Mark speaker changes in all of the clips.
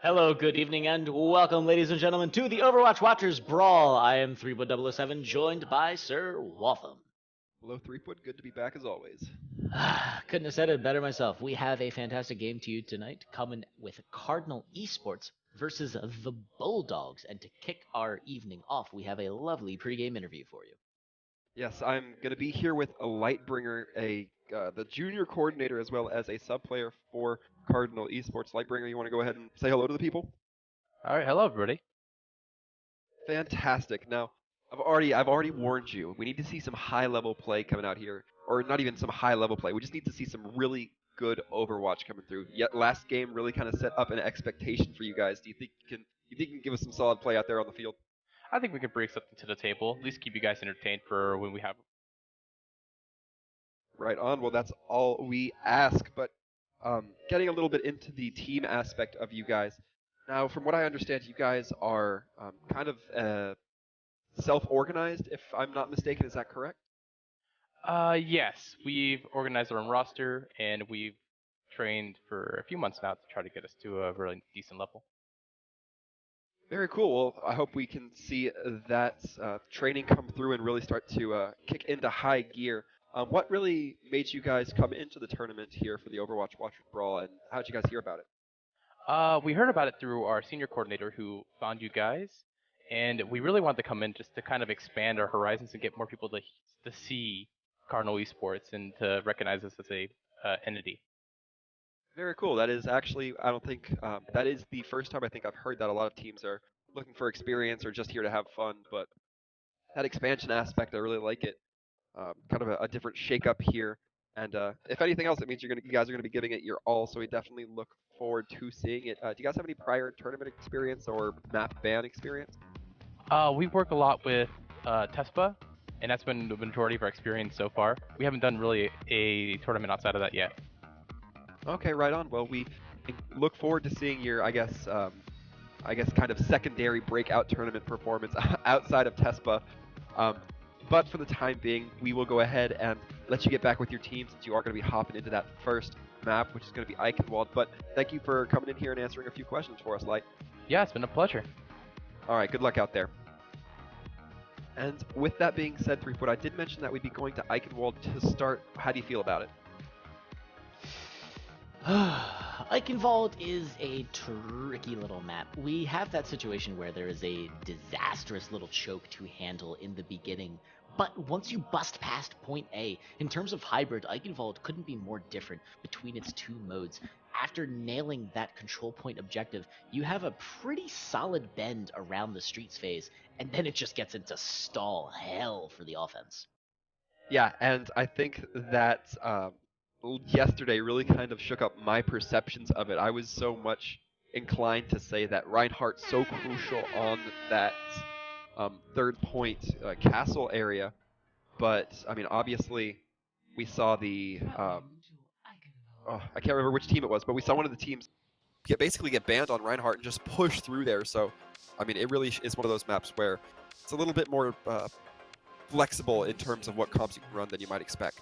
Speaker 1: Hello, good evening, and welcome, ladies and gentlemen, to the Overwatch Watchers Brawl. I am 3.007, joined by Sir Waltham.
Speaker 2: Hello, Threepwood. Good to be back as always.
Speaker 1: Couldn't have said it better myself. We have a fantastic game to you tonight, coming with Cardinal eSports versus the Bulldogs. And to kick our evening off, we have a lovely pregame interview for you.
Speaker 2: Yes, I'm going to be here with a Lightbringer, the junior coordinator, as well as a sub player for Cardinal Esports. Lightbringer, you want to go ahead and say hello to the people?
Speaker 3: All right, hello everybody.
Speaker 2: Fantastic. Now, I've already warned you. We need to see some high-level play coming out here, or not even some high-level play. We just need to see some really good Overwatch coming through. Yet last game really kind of set up an expectation for you guys. Do you think you can give us some solid play out there on the field?
Speaker 3: I think we could bring something to the table. At least keep you guys entertained for when we have.
Speaker 2: Right on. Well, that's all we ask. But getting a little bit into the team aspect of you guys. Now, from what I understand, you guys are kind of self-organized, if I'm not mistaken. Is that correct?
Speaker 3: Yes, we've organized our own roster and we've trained for a few months now to try to get us to a really decent level.
Speaker 2: Very cool. Well, I hope we can see that training come through and really start to kick into high gear. What really made you guys come into the tournament here for the Overwatch Watchers Brawl, and how did you guys hear about it?
Speaker 3: We heard about it through our senior coordinator who found you guys, and we really wanted to come in just to kind of expand our horizons and get more people to see Cardinal Esports and to recognize us as a entity.
Speaker 2: Very cool. That is actually, I don't think, that is the first time I think I've heard that a lot of teams are looking for experience or just here to have fun. But that expansion aspect, I really like it. Kind of a different shake up here. And if anything else, it means you guys are gonna be giving it your all. So we definitely look forward to seeing it. Do you guys have any prior tournament experience or map ban experience?
Speaker 3: We work a lot with TESPA, and that's been the majority of our experience so far. We haven't done really a tournament outside of that yet.
Speaker 2: Okay, right on. Well, we look forward to seeing your, I guess, kind of secondary breakout tournament performance outside of TESPA. Um, but for the time being, we will go ahead and let you get back with your team since you are going to be hopping into that first map, which is going to be Eichenwald. But thank you for coming in here and answering a few questions for us, Light.
Speaker 3: Yeah, it's been a pleasure.
Speaker 2: All right, good luck out there. And with that being said, Threepwood, I did mention that we'd be going to Eichenwald to start. How do you feel about it?
Speaker 1: Eichenwald is a tricky little map. We have that situation where there is a disastrous little choke to handle in the beginning, but once you bust past point A, in terms of hybrid, Eichenwald couldn't be more different between its two modes. After nailing that control point objective, you have a pretty solid bend around the streets phase, and then it just gets into stall hell for the offense.
Speaker 2: Yeah, and I think that yesterday really kind of shook up my perceptions of it. I was so much inclined to say that Reinhardt's so crucial on that third point castle area, but I mean, obviously, we saw the oh, I can't remember which team it was, but we saw one of the teams basically get banned on Reinhardt and just push through there. So, I mean, it really is one of those maps where it's a little bit more flexible in terms of what comps you can run than you might expect.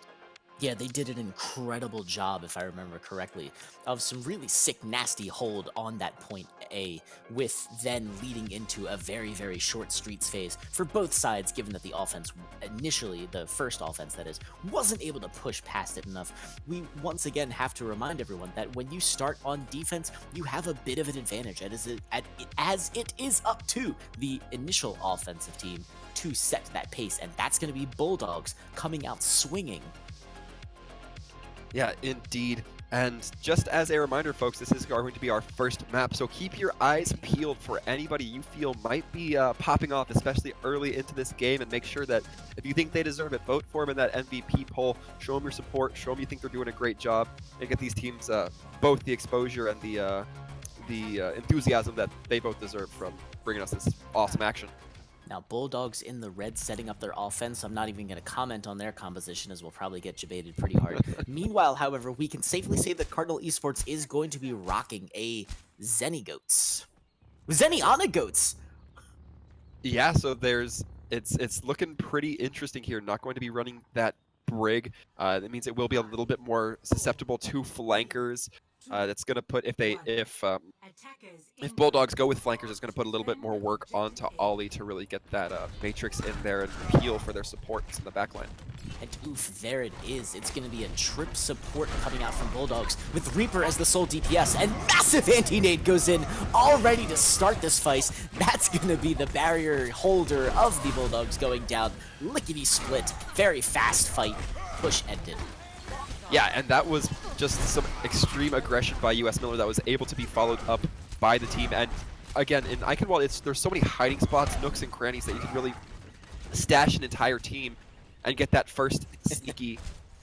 Speaker 1: Yeah, they did an incredible job, if I remember correctly, of some really sick, nasty hold on that point A, with then leading into a very, very short streets phase for both sides, given that the offense, initially, the first offense that is, wasn't able to push past it enough. We once again have to remind everyone that when you start on defense, you have a bit of an advantage, as it is up to the initial offensive team to set that pace, and that's going to be Bulldogs coming out swinging.
Speaker 2: Yeah, indeed. And just as a reminder, folks, this is going to be our first map, so keep your eyes peeled for anybody you feel might be popping off, especially early into this game, and make sure that if you think they deserve it, vote for them in that MVP poll, show them your support, show them you think they're doing a great job, and get these teams both the exposure and the enthusiasm that they both deserve from bringing us this awesome action.
Speaker 1: Now, Bulldogs in the red setting up their offense. I'm not even going to comment on their composition, as we'll probably get debated pretty hard. Meanwhile, however, we can safely say that Cardinal Esports is going to be rocking a Zenny Ana Goats!
Speaker 2: Yeah, so it's looking pretty interesting here. Not going to be running that Brig. That means it will be a little bit more susceptible to flankers. That's going to put if Bulldogs go with flankers, it's going to put a little bit more work onto Ollie to really get that Matrix in there and peel for their supports in the backline.
Speaker 1: And oof, there it is. It's going to be a trip support coming out from Bulldogs with Reaper as the sole DPS, and massive anti-nade goes in, all ready to start this fight. That's going to be the barrier holder of the Bulldogs going down. Lickety split, very fast fight, push ended.
Speaker 2: Yeah, and that was just some extreme aggression by US Miller that was able to be followed up by the team. And again, in Eichenwald, there's so many hiding spots, nooks and crannies that you can really stash an entire team and get that first sneaky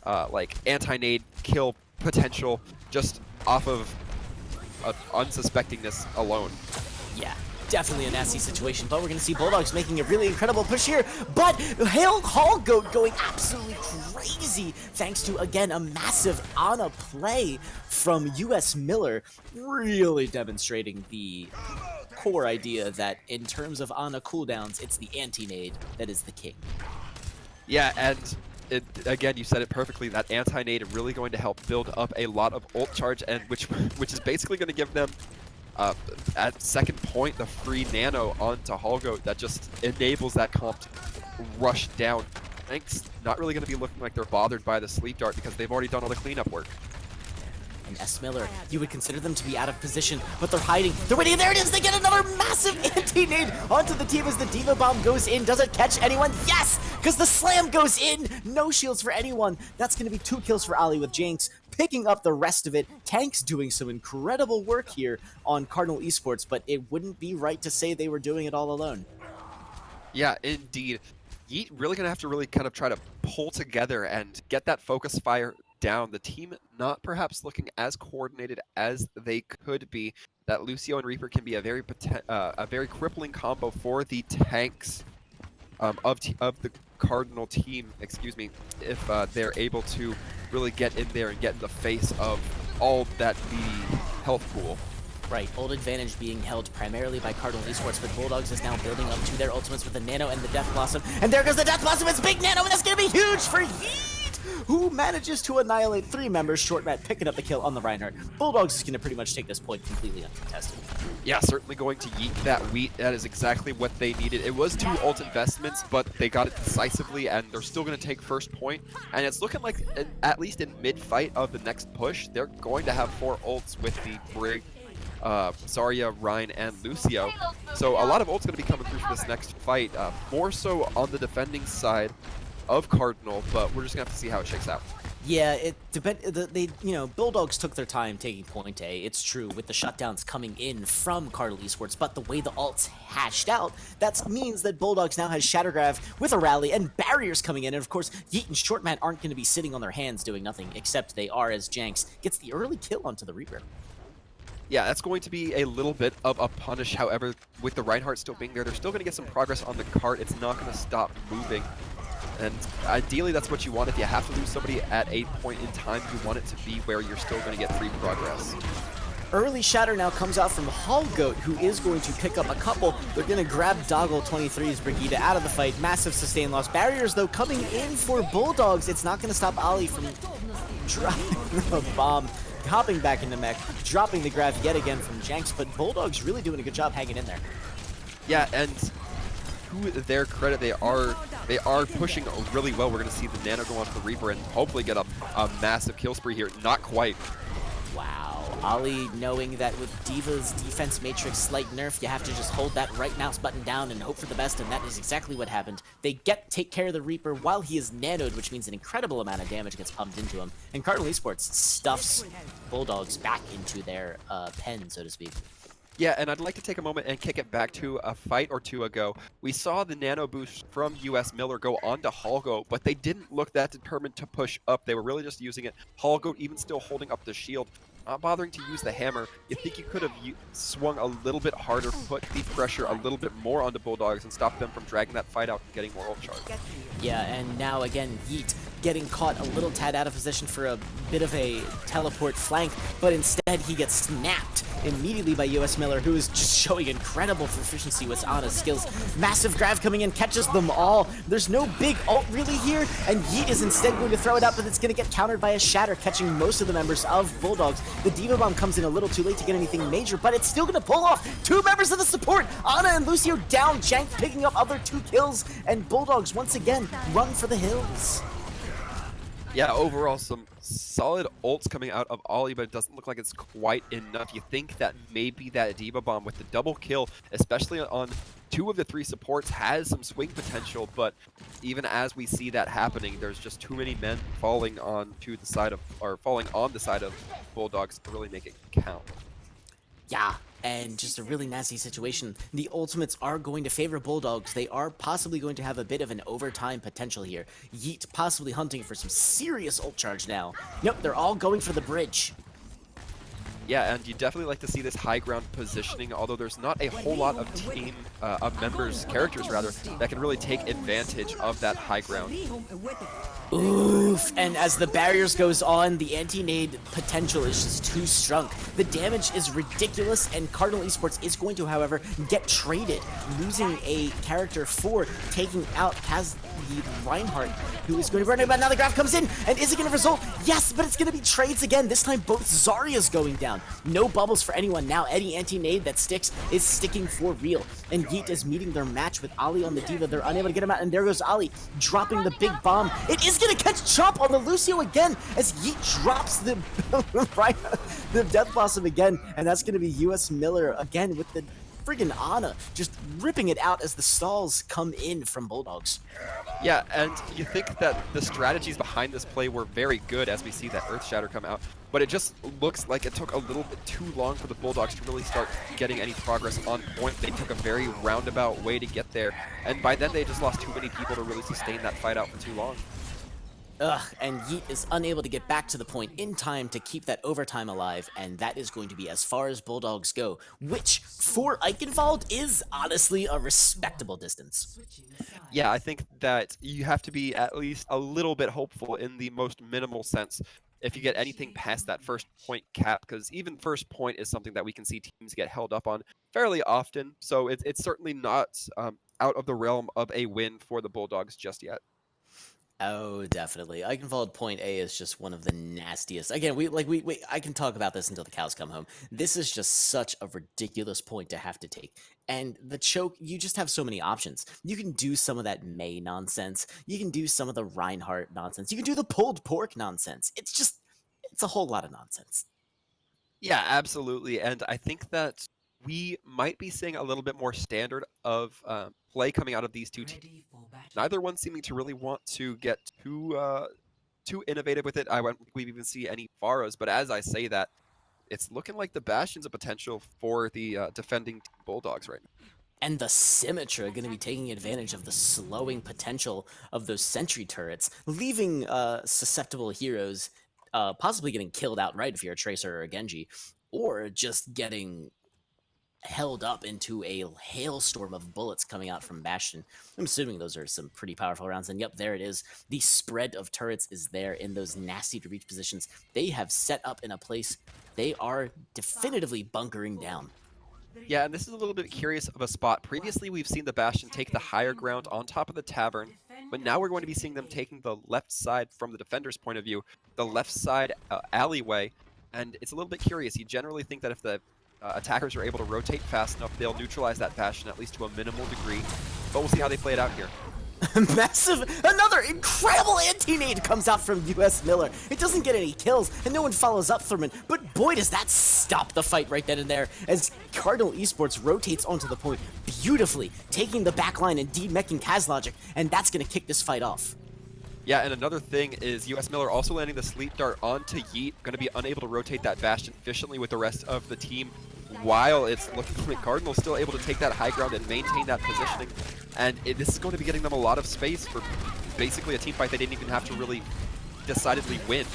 Speaker 2: like anti-nade kill potential just off of unsuspectingness alone.
Speaker 1: Yeah, definitely a nasty situation, but we're going to see Bulldogs making a really incredible push here, but Hall Goat going absolutely crazy thanks to, again, a massive Ana play from US Miller, really demonstrating the core idea that in terms of Ana cooldowns, it's the anti-nade that is the king.
Speaker 2: Yeah, and again, you said it perfectly, that anti-nade is really going to help build up a lot of ult charge, and which is basically going to give them at second point the free nano onto Hallgoat that just enables that comp to rush down. Thanks, not really going to be looking like they're bothered by the sleep dart because they've already done all the cleanup work.
Speaker 1: And S. Miller, you would consider them to be out of position, but they're hiding. They're waiting. There it is. They get another massive anti-nade onto the team as the Diva Bomb goes in. Does it catch anyone? Yes, because the slam goes in. No shields for anyone. That's going to be 2 kills for Ali with Jinx picking up the rest of it. Tank's doing some incredible work here on Cardinal eSports, but it wouldn't be right to say they were doing it all alone.
Speaker 2: Yeah, indeed. Yeet really going to have to really kind of try to pull together and get that focus fire down. The team not perhaps looking as coordinated as they could be. That Lucio and Reaper can be a very crippling combo for the tanks of the Cardinal team, excuse me, if they're able to really get in there and get in the face of all that the health pool.
Speaker 1: Right, ult advantage being held primarily by Cardinal eSports, but Bulldogs is now building up to their ultimates with the Nano and the Death Blossom. And there goes the Death Blossom, it's Big Nano, and that's going to be huge for Yeet, who manages to annihilate 3 members. Shortmat picking up the kill on the Reinhardt. Bulldogs is going to pretty much take this point completely uncontested.
Speaker 2: Yeah, certainly going to yeet that wheat. That is exactly what they needed. It was 2 ult investments, but they got it decisively, and they're still going to take first point. And it's looking like, at least in mid-fight of the next push, they're going to have 4 ults with the Brig, Zarya, Ryan, and Lucio. So a lot of ults going to be coming through for this next fight. More so on the defending side of Cardinal, but we're just going to have to see how it shakes out.
Speaker 1: Yeah, Bulldogs took their time taking point A. It's true, with the shutdowns coming in from Cardinal eSports, but the way the ults hashed out, that means that Bulldogs now has Shattergrav with a rally and barriers coming in, and of course, Yeet and Shortman aren't going to be sitting on their hands doing nothing, except they are as Janks gets the early kill onto the Reaper.
Speaker 2: Yeah, that's going to be a little bit of a punish. However, with the Reinhardt still being there, they're still going to get some progress on the cart. It's not going to stop moving. And ideally, that's what you want. If you have to lose somebody at a point in time, you want it to be where you're still going to get free progress.
Speaker 1: Early shatter now comes out from Hallgoat, who is going to pick up a couple. They're going to grab Doggle 23's Brigida out of the fight. Massive sustain loss. Barriers, though, coming in for Bulldogs. It's not going to stop Ali from dropping the bomb. Hopping back into mech, dropping the grab yet again from Janks, but Bulldogs really doing a good job hanging in there.
Speaker 2: Yeah, and to their credit, they are pushing really well. We're going to see the Nano go onto the Reaper and hopefully get a massive kill spree here. Not quite.
Speaker 1: Wow. Ali knowing that with D.Va's defense matrix slight nerf, you have to just hold that right mouse button down and hope for the best, and that is exactly what happened. They take care of the Reaper while he is nanoed, which means an incredible amount of damage gets pumped into him. And Cardinal eSports stuffs Bulldogs back into their pen, so to speak.
Speaker 2: Yeah, and I'd like to take a moment and kick it back to a fight or two ago. We saw the nano boost from US Miller go onto Hallgoat, but they didn't look that determined to push up. They were really just using it. Hallgoat even still holding up the shield, not bothering to use the hammer. You think you could have swung a little bit harder, put the pressure a little bit more onto Bulldogs and stop them from dragging that fight out and getting more ult charge.
Speaker 1: Yeah, and now again, Yeet getting caught a little tad out of position for a bit of a teleport flank, but instead he gets snapped immediately by US Miller, who is just showing incredible proficiency with Ana's skills. Massive grab coming in, catches them all. There's no big ult really here, and Yeet is instead going to throw it up, but it's going to get countered by a Shatter, catching most of the members of Bulldogs. The Diva Bomb comes in a little too late to get anything major, but it's still going to pull off 2 members of the support. Ana and Lucio down, Jank picking up other 2 kills, and Bulldogs once again run for the hills.
Speaker 2: Yeah, overall, some solid ults coming out of Ollie, but it doesn't look like it's quite enough. You think that maybe that Diva Bomb with the double kill, especially on 2 of the 3 supports, has some swing potential, but even as we see that happening, there's just too many men falling on the side of Bulldogs to really make it count.
Speaker 1: Yeah, and just a really nasty situation. The ultimates are going to favor Bulldogs. They are possibly going to have a bit of an overtime potential here. Yeet possibly hunting for some serious ult charge now. Nope, they're all going for the bridge.
Speaker 2: Yeah, and you definitely like to see this high ground positioning, although there's not a whole lot of characters that can really take advantage of that high ground.
Speaker 1: Oof, and as the barriers goes on, the anti-nade potential is just too strong. The damage is ridiculous, and Cardinal eSports is going to, however, get traded, losing a character for taking out the Reinhardt, who is going to run it, but now the graph comes in, and is it going to result? Yes, but it's going to be trades again. This time both Zarya's going down. No bubbles for anyone now. Any anti-nade that sticks is sticking for real, and Yeet is meeting their match with Ali on the Diva. They're unable to get him out, and there goes Ali, dropping the big bomb. It is going to catch Chomp on the Lucio again, as Yeet drops the the Death Blossom again, and that's going to be US Miller again with the friggin' Ana, just ripping it out as the stalls come in from Bulldogs.
Speaker 2: Yeah, and you think that the strategies behind this play were very good as we see that Earth Shatter come out, but it just looks like it took a little bit too long for the Bulldogs to really start getting any progress on point. They took a very roundabout way to get there, and by then they just lost too many people to really sustain that fight out for too long.
Speaker 1: And Yeet is unable to get back to the point in time to keep that overtime alive, and that is going to be as far as Bulldogs go, which, for Eichenwald, is honestly a respectable distance.
Speaker 2: Yeah, I think that you have to be at least a little bit hopeful in the most minimal sense if you get anything past that first point cap, because even first point is something that we can see teams get held up on fairly often, so it's certainly not out of the realm of a win for the Bulldogs just yet.
Speaker 1: Oh, definitely. Eichenwald point A is just one of the nastiest. Again, I can talk about this until the cows come home. This is just such a ridiculous point to have to take. And the choke, you just have so many options. You can do some of that May nonsense. You can do some of the Reinhardt nonsense. You can do the pulled pork nonsense. It's a whole lot of nonsense.
Speaker 2: Yeah, absolutely. And I think that we might be seeing a little bit more standard of play coming out of these two teams. Neither one seeming to really want to get too innovative with it. I won't even see any Pharos, but as I say that, it's looking like the Bastion's a potential for the defending Bulldogs right now.
Speaker 1: And the Symmetra are going to be taking advantage of the slowing potential of those sentry turrets, leaving susceptible heroes possibly getting killed outright if you're a Tracer or a Genji, or just getting held up into a hailstorm of bullets coming out from Bastion. I'm assuming those are some pretty powerful rounds, and yep, there it is. The spread of turrets is there in those nasty to reach positions. They have set up in a place they are definitively bunkering down.
Speaker 2: Yeah, and this is a little bit curious of a spot. Previously, we've seen the Bastion take the higher ground on top of the tavern, but now we're going to be seeing them taking the left side from the defender's point of view, the left side alleyway, and it's a little bit curious. You generally think that if the attackers are able to rotate fast enough, they'll neutralize that Bastion at least to a minimal degree, but we'll see how they play it out here.
Speaker 1: Massive, another incredible anti-nade comes out from US Miller. It doesn't get any kills, and no one follows up Thurman, but boy does that stop the fight right then and there, as Cardinal eSports rotates onto the point beautifully, taking the backline and demeching Kazlogic, and that's going to kick this fight off.
Speaker 2: Yeah, and another thing is US Miller also landing the Sleep Dart onto Yeet, going to be unable to rotate that Bastion efficiently with the rest of the team, while it's looking like Cardinal's still able to take that high ground and maintain that positioning. And this is going to be getting them a lot of space for basically a team fight they didn't even have to really decidedly win.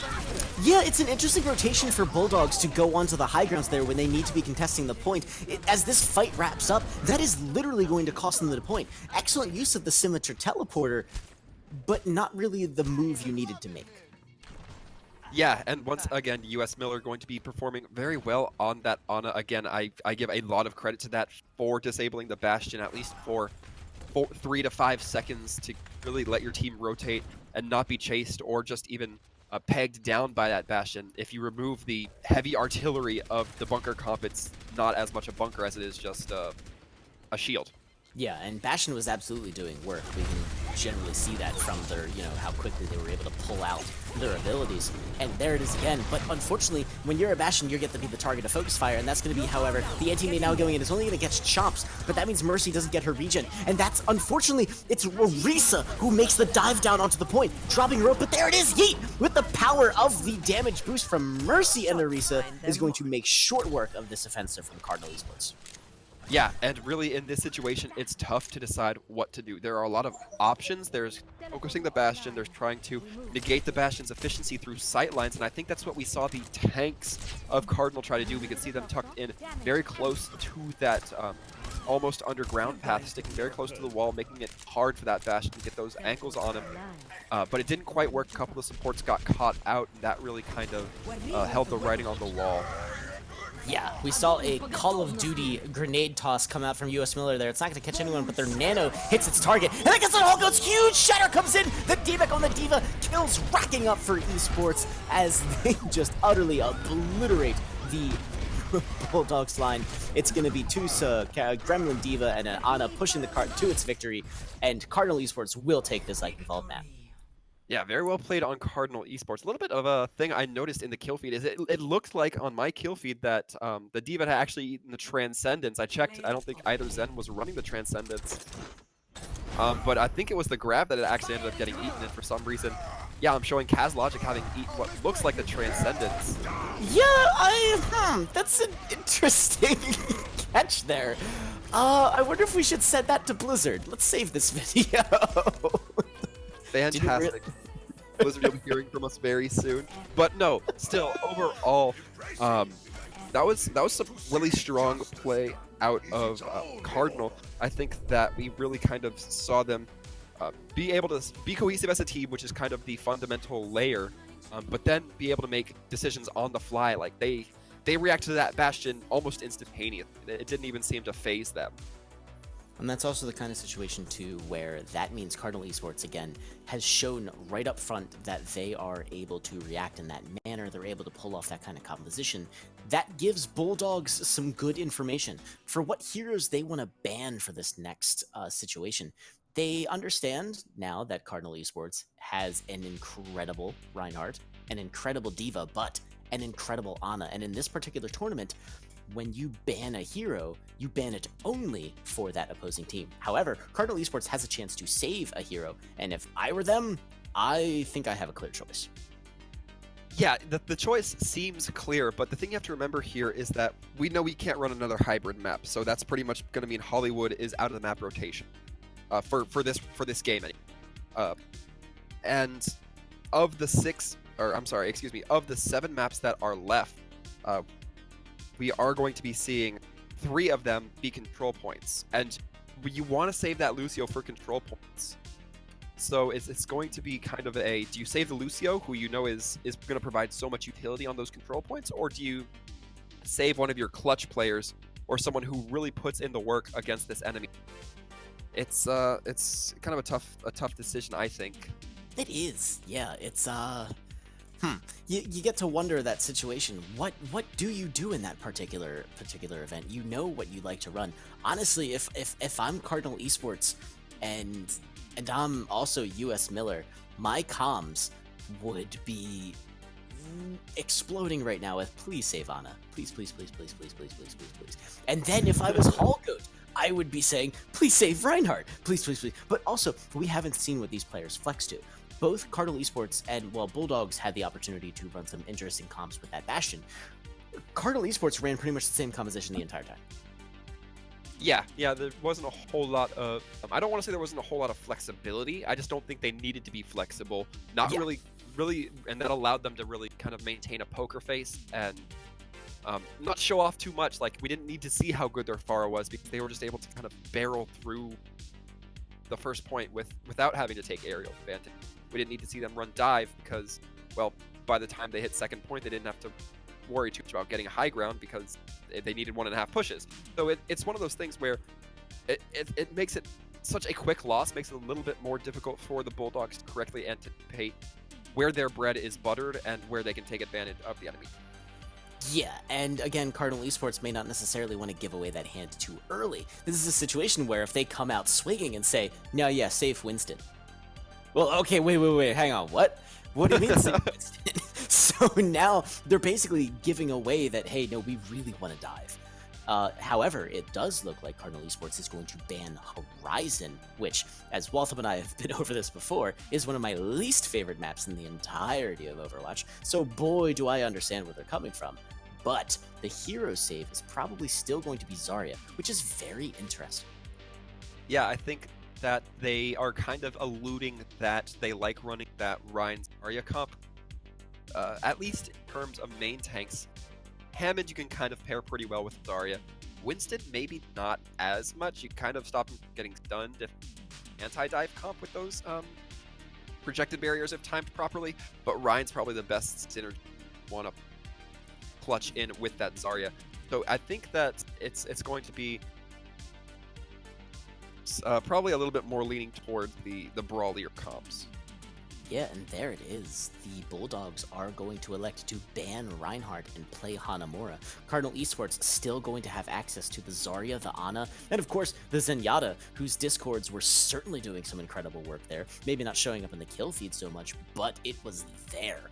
Speaker 1: Yeah, it's an interesting rotation for Bulldogs to go onto the high grounds there when they need to be contesting the point. As this fight wraps up, that is literally going to cost them the point. Excellent use of the Symmetra teleporter, but not really the move you needed to make.
Speaker 2: Yeah, and once again, US Miller going to be performing very well on that Ana. Again, I give a lot of credit to that for disabling the Bastion, at least for 3 to 5 seconds to really let your team rotate and not be chased or just even pegged down by that Bastion. If you remove the heavy artillery of the bunker comp, it's not as much a bunker as it is just a shield.
Speaker 1: Yeah, and Bastion was absolutely doing work. We can generally see that from their, how quickly they were able to pull out their abilities. And there it is again. But unfortunately, when you're a Bastion, you get to be the target of focus fire, and that's going to be, however, the anti-mate now going in is only going to catch chomps, but that means Mercy doesn't get her regen. And that's, unfortunately, it's Orisa who makes the dive down onto the point, dropping rope, but there it is, yeet! With the power of the damage boost from Mercy, and Orisa is going to make short work of this offensive from Cardinal eSports.
Speaker 2: Yeah, and really in this situation, it's tough to decide what to do. There are a lot of options. There's focusing the Bastion, there's trying to negate the Bastion's efficiency through sightlines, and I think that's what we saw the tanks of Cardinal try to do. We could see them tucked in very close to that almost underground path, sticking very close to the wall, making it hard for that Bastion to get those ankles on him. But it didn't quite work. A couple of supports got caught out, and that really kind of held the writing on the wall.
Speaker 1: Yeah, we saw a Call of Duty grenade toss come out from US Miller there. It's not going to catch anyone, but their nano hits its target. And I guess it all goes huge! Shatter comes in! The D-Mech on the Diva, kills racking up for eSports as they just utterly obliterate the Bulldogs line. It's going to be Tusa, Gremlin Diva, and Ana pushing the cart to its victory, and Cardinal eSports will take this like involved map.
Speaker 2: Yeah, very well played on Cardinal eSports. A little bit of a thing I noticed in the kill feed is it looked like on my kill feed that the Diva had actually eaten the Transcendence. I checked, I don't think either Zen was running the Transcendence. But I think it was the grab that it actually ended up getting eaten, and for some reason, yeah, I'm showing Kaz Logic having eaten what looks like the Transcendence.
Speaker 1: Yeah, that's an interesting catch there. I wonder if we should set that to Blizzard. Let's save this video.
Speaker 2: Fantastic. Blizzard will be hearing from us very soon. But no, still, overall, that was some really strong play out of Cardinal. I think that we really kind of saw them be able to be cohesive as a team, which is kind of the fundamental layer, but then be able to make decisions on the fly. Like they reacted to that Bastion almost instantaneously. It didn't even seem to phase them.
Speaker 1: And that's also the kind of situation, too, where that means Cardinal eSports, again, has shown right up front that they are able to react in that manner. They're able to pull off that kind of composition. That gives Bulldogs some good information for what heroes they want to ban for this next situation. They understand now that Cardinal eSports has an incredible Reinhardt, an incredible Diva, but an incredible Ana. And in this particular tournament, when you ban a hero, you ban it only for that opposing team. However, Cardinal eSports has a chance to save a hero, and if I were them, I think I have a clear choice.
Speaker 2: Yeah, the choice seems clear, but the thing you have to remember here is that we know we can't run another hybrid map, so that's pretty much going to mean Hollywood is out of the map rotation for this game. And of the of the 7 maps that are left, we are going to be seeing 3 of them be control points, and you want to save that Lucio for control points. So it's going to be kind of a, do you save the Lucio, who you know is going to provide so much utility on those control points, or do you save one of your clutch players or someone who really puts in the work against this enemy? It's kind of a tough decision, I think.
Speaker 1: It is, yeah. It's You get to wonder that situation. What do you do in that particular event? You know what you like to run. Honestly, if I'm Cardinal eSports and I'm also US Miller, my comms would be exploding right now with please save Ana. Please, please, please, please, please, please, please, please, please. And then if I was Hallgoat, I would be saying, please save Reinhardt. Please, please, please. But also, we haven't seen what these players flex to. Both Cardinal eSports and, well, Bulldogs had the opportunity to run some interesting comps with that Bastion. Cardinal eSports ran pretty much the same composition the entire time.
Speaker 2: Yeah, there wasn't a whole lot of... I don't want to say there wasn't a whole lot of flexibility. I just don't think they needed to be flexible. Really, and that allowed them to really kind of maintain a poker face and not show off too much. Like, we didn't need to see how good their Pharah was because they were just able to kind of barrel through the first point without having to take aerial advantage. We didn't need to see them run dive because, well, by the time they hit second point, they didn't have to worry too much about getting a high ground because they needed 1.5 pushes. So it's one of those things where it makes it such a quick loss, makes it a little bit more difficult for the Bulldogs to correctly anticipate where their bread is buttered and where they can take advantage of the enemy.
Speaker 1: Yeah, and again, Cardinal eSports may not necessarily want to give away that hand too early. This is a situation where if they come out swinging and say, no, yeah, save Winston. Well, okay, wait, hang on, what? What do you mean save Winston? So now they're basically giving away that, hey, no, we really want to dive. However, it does look like Cardinal eSports is going to ban Horizon, which, as Waltham and I have been over this before, is one of my least favorite maps in the entirety of Overwatch, so boy do I understand where they're coming from. But the hero save is probably still going to be Zarya, which is very interesting.
Speaker 2: Yeah, I think that they are kind of alluding that they like running that Ryan Zarya comp, at least in terms of main tanks. Hammond you can kind of pair pretty well with Zarya. Winston maybe not as much. You kind of stop him getting stunned if anti-dive comp with those projected barriers if timed properly, but Ryan's probably the best synergy one up clutch in with that Zarya. So I think that it's going to be probably a little bit more leaning toward the brawlier comps.
Speaker 1: Yeah, and there it is. The Bulldogs are going to elect to ban Reinhardt and play Hanamura. Cardinal eSports still going to have access to the Zarya, the Ana, and of course the Zenyatta, whose discords were certainly doing some incredible work there. Maybe not showing up in the kill feed so much, but it was there.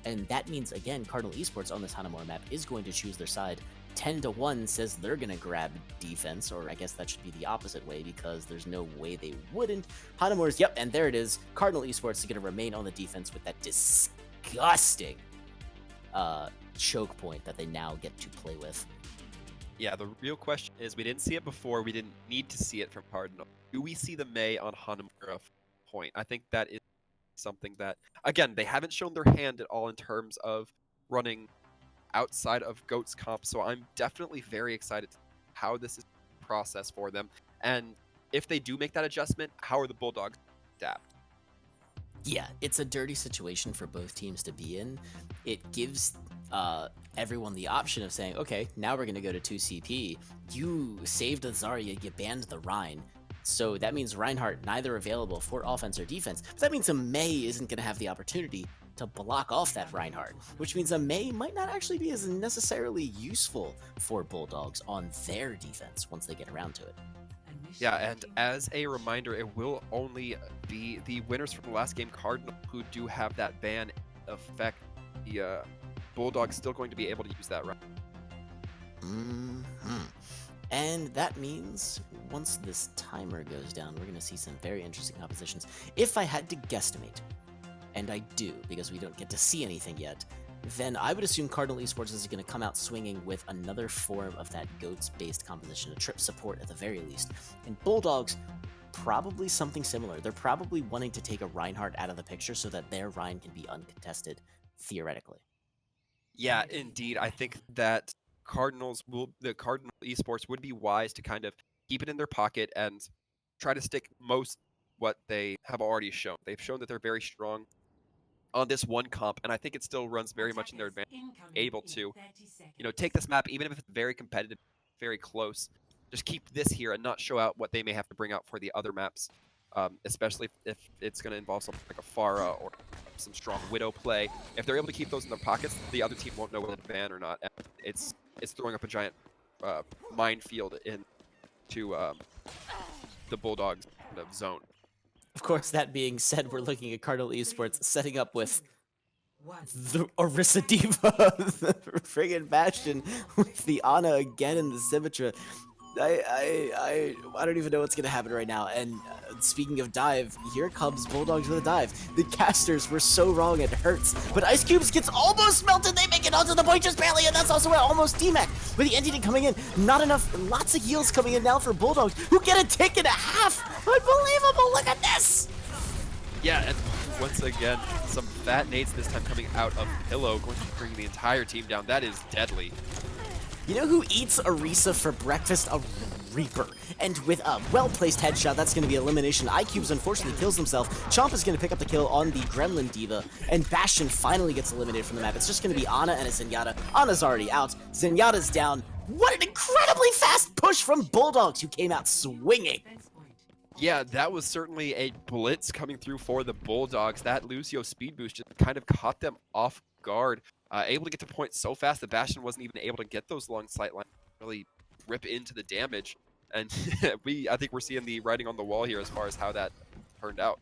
Speaker 1: And that means, again, Cardinal eSports on this Hanamura map is going to choose their side. 10-1 says they're going to grab defense, or I guess that should be the opposite way because there's no way they wouldn't. Hanamura's, yep, and there it is. Cardinal eSports is going to remain on the defense with that disgusting choke point that they now get to play with.
Speaker 2: Yeah, the real question is, we didn't see it before, we didn't need to see it from Cardinal. Do we see the Mei on Hanamura point? I think that is something that, again, they haven't shown their hand at all in terms of running outside of GOAT's comp, so I'm definitely very excited how this is process for them, and if they do make that adjustment, how are the Bulldogs adapt?
Speaker 1: Yeah, it's a dirty situation for both teams to be in. It gives everyone the option of saying, okay, now we're going to go to 2CP. You saved the Zarya, you banned the Rein. So that means Reinhardt neither available for offense or defense. But that means a Mei isn't going to have the opportunity to block off that Reinhardt, which means a Mei might not actually be as necessarily useful for Bulldogs on their defense once they get around to it.
Speaker 2: Yeah, and as a reminder, it will only be the winners from the last game, Cardinal, who do have that ban effect. The Bulldogs still going to be able to use that, right?
Speaker 1: And that means once this timer goes down, we're going to see some very interesting compositions. If I had to guesstimate, and I do, because we don't get to see anything yet, then I would assume Cardinal eSports is going to come out swinging with another form of that GOATS-based composition, a trip support at the very least. And Bulldogs, probably something similar. They're probably wanting to take a Reinhardt out of the picture so that their Rein can be uncontested, theoretically.
Speaker 2: Yeah, indeed. I think that Cardinal eSports would be wise to kind of keep it in their pocket and try to stick most what they have already shown. They've shown that they're very strong on this one comp, and I think it still runs very much in their advantage, able to, take this map, even if it's very competitive, very close, just keep this here and not show out what they may have to bring out for the other maps, especially if it's going to involve something like a Pharah or some strong Widow play. If they're able to keep those in their pockets, the other team won't know whether to ban or not. And it's throwing up a giant minefield into the Bulldogs kind of zone.
Speaker 1: Of course, that being said, we're looking at Cardinal eSports setting up with the Orisa Diva, the friggin' Bastion, with the Ana again in the Symmetra. I don't even know what's gonna happen right now. And speaking of dive, here comes Bulldogs with a dive. The casters were so wrong, it hurts. But Ice Cubes gets almost melted. They make it onto the point just barely, and that's also almost DMAC. With the entity coming in, not enough. Lots of heals coming in now for Bulldogs, who get a tick and a half. Unbelievable! Look at this.
Speaker 2: Yeah, and once again, some fat nades this time coming out of Pillow, going to bring the entire team down. That is deadly.
Speaker 1: You know who eats Orisa for breakfast? A Reaper. And with a well-placed headshot, that's going to be elimination. iCubes unfortunately kills himself. Chomp is going to pick up the kill on the Gremlin Diva, and Bastion finally gets eliminated from the map. It's just going to be Ana and a Zenyatta. Ana's already out. Zenyatta's down. What an incredibly fast push from Bulldogs, who came out swinging.
Speaker 2: Yeah, that was certainly a blitz coming through for the Bulldogs. That Lucio speed boost just kind of caught them off guard. Able to get to point so fast that Bastion wasn't even able to get those long sight lines, really rip into the damage. And I think we're seeing the writing on the wall here as far as how that turned out.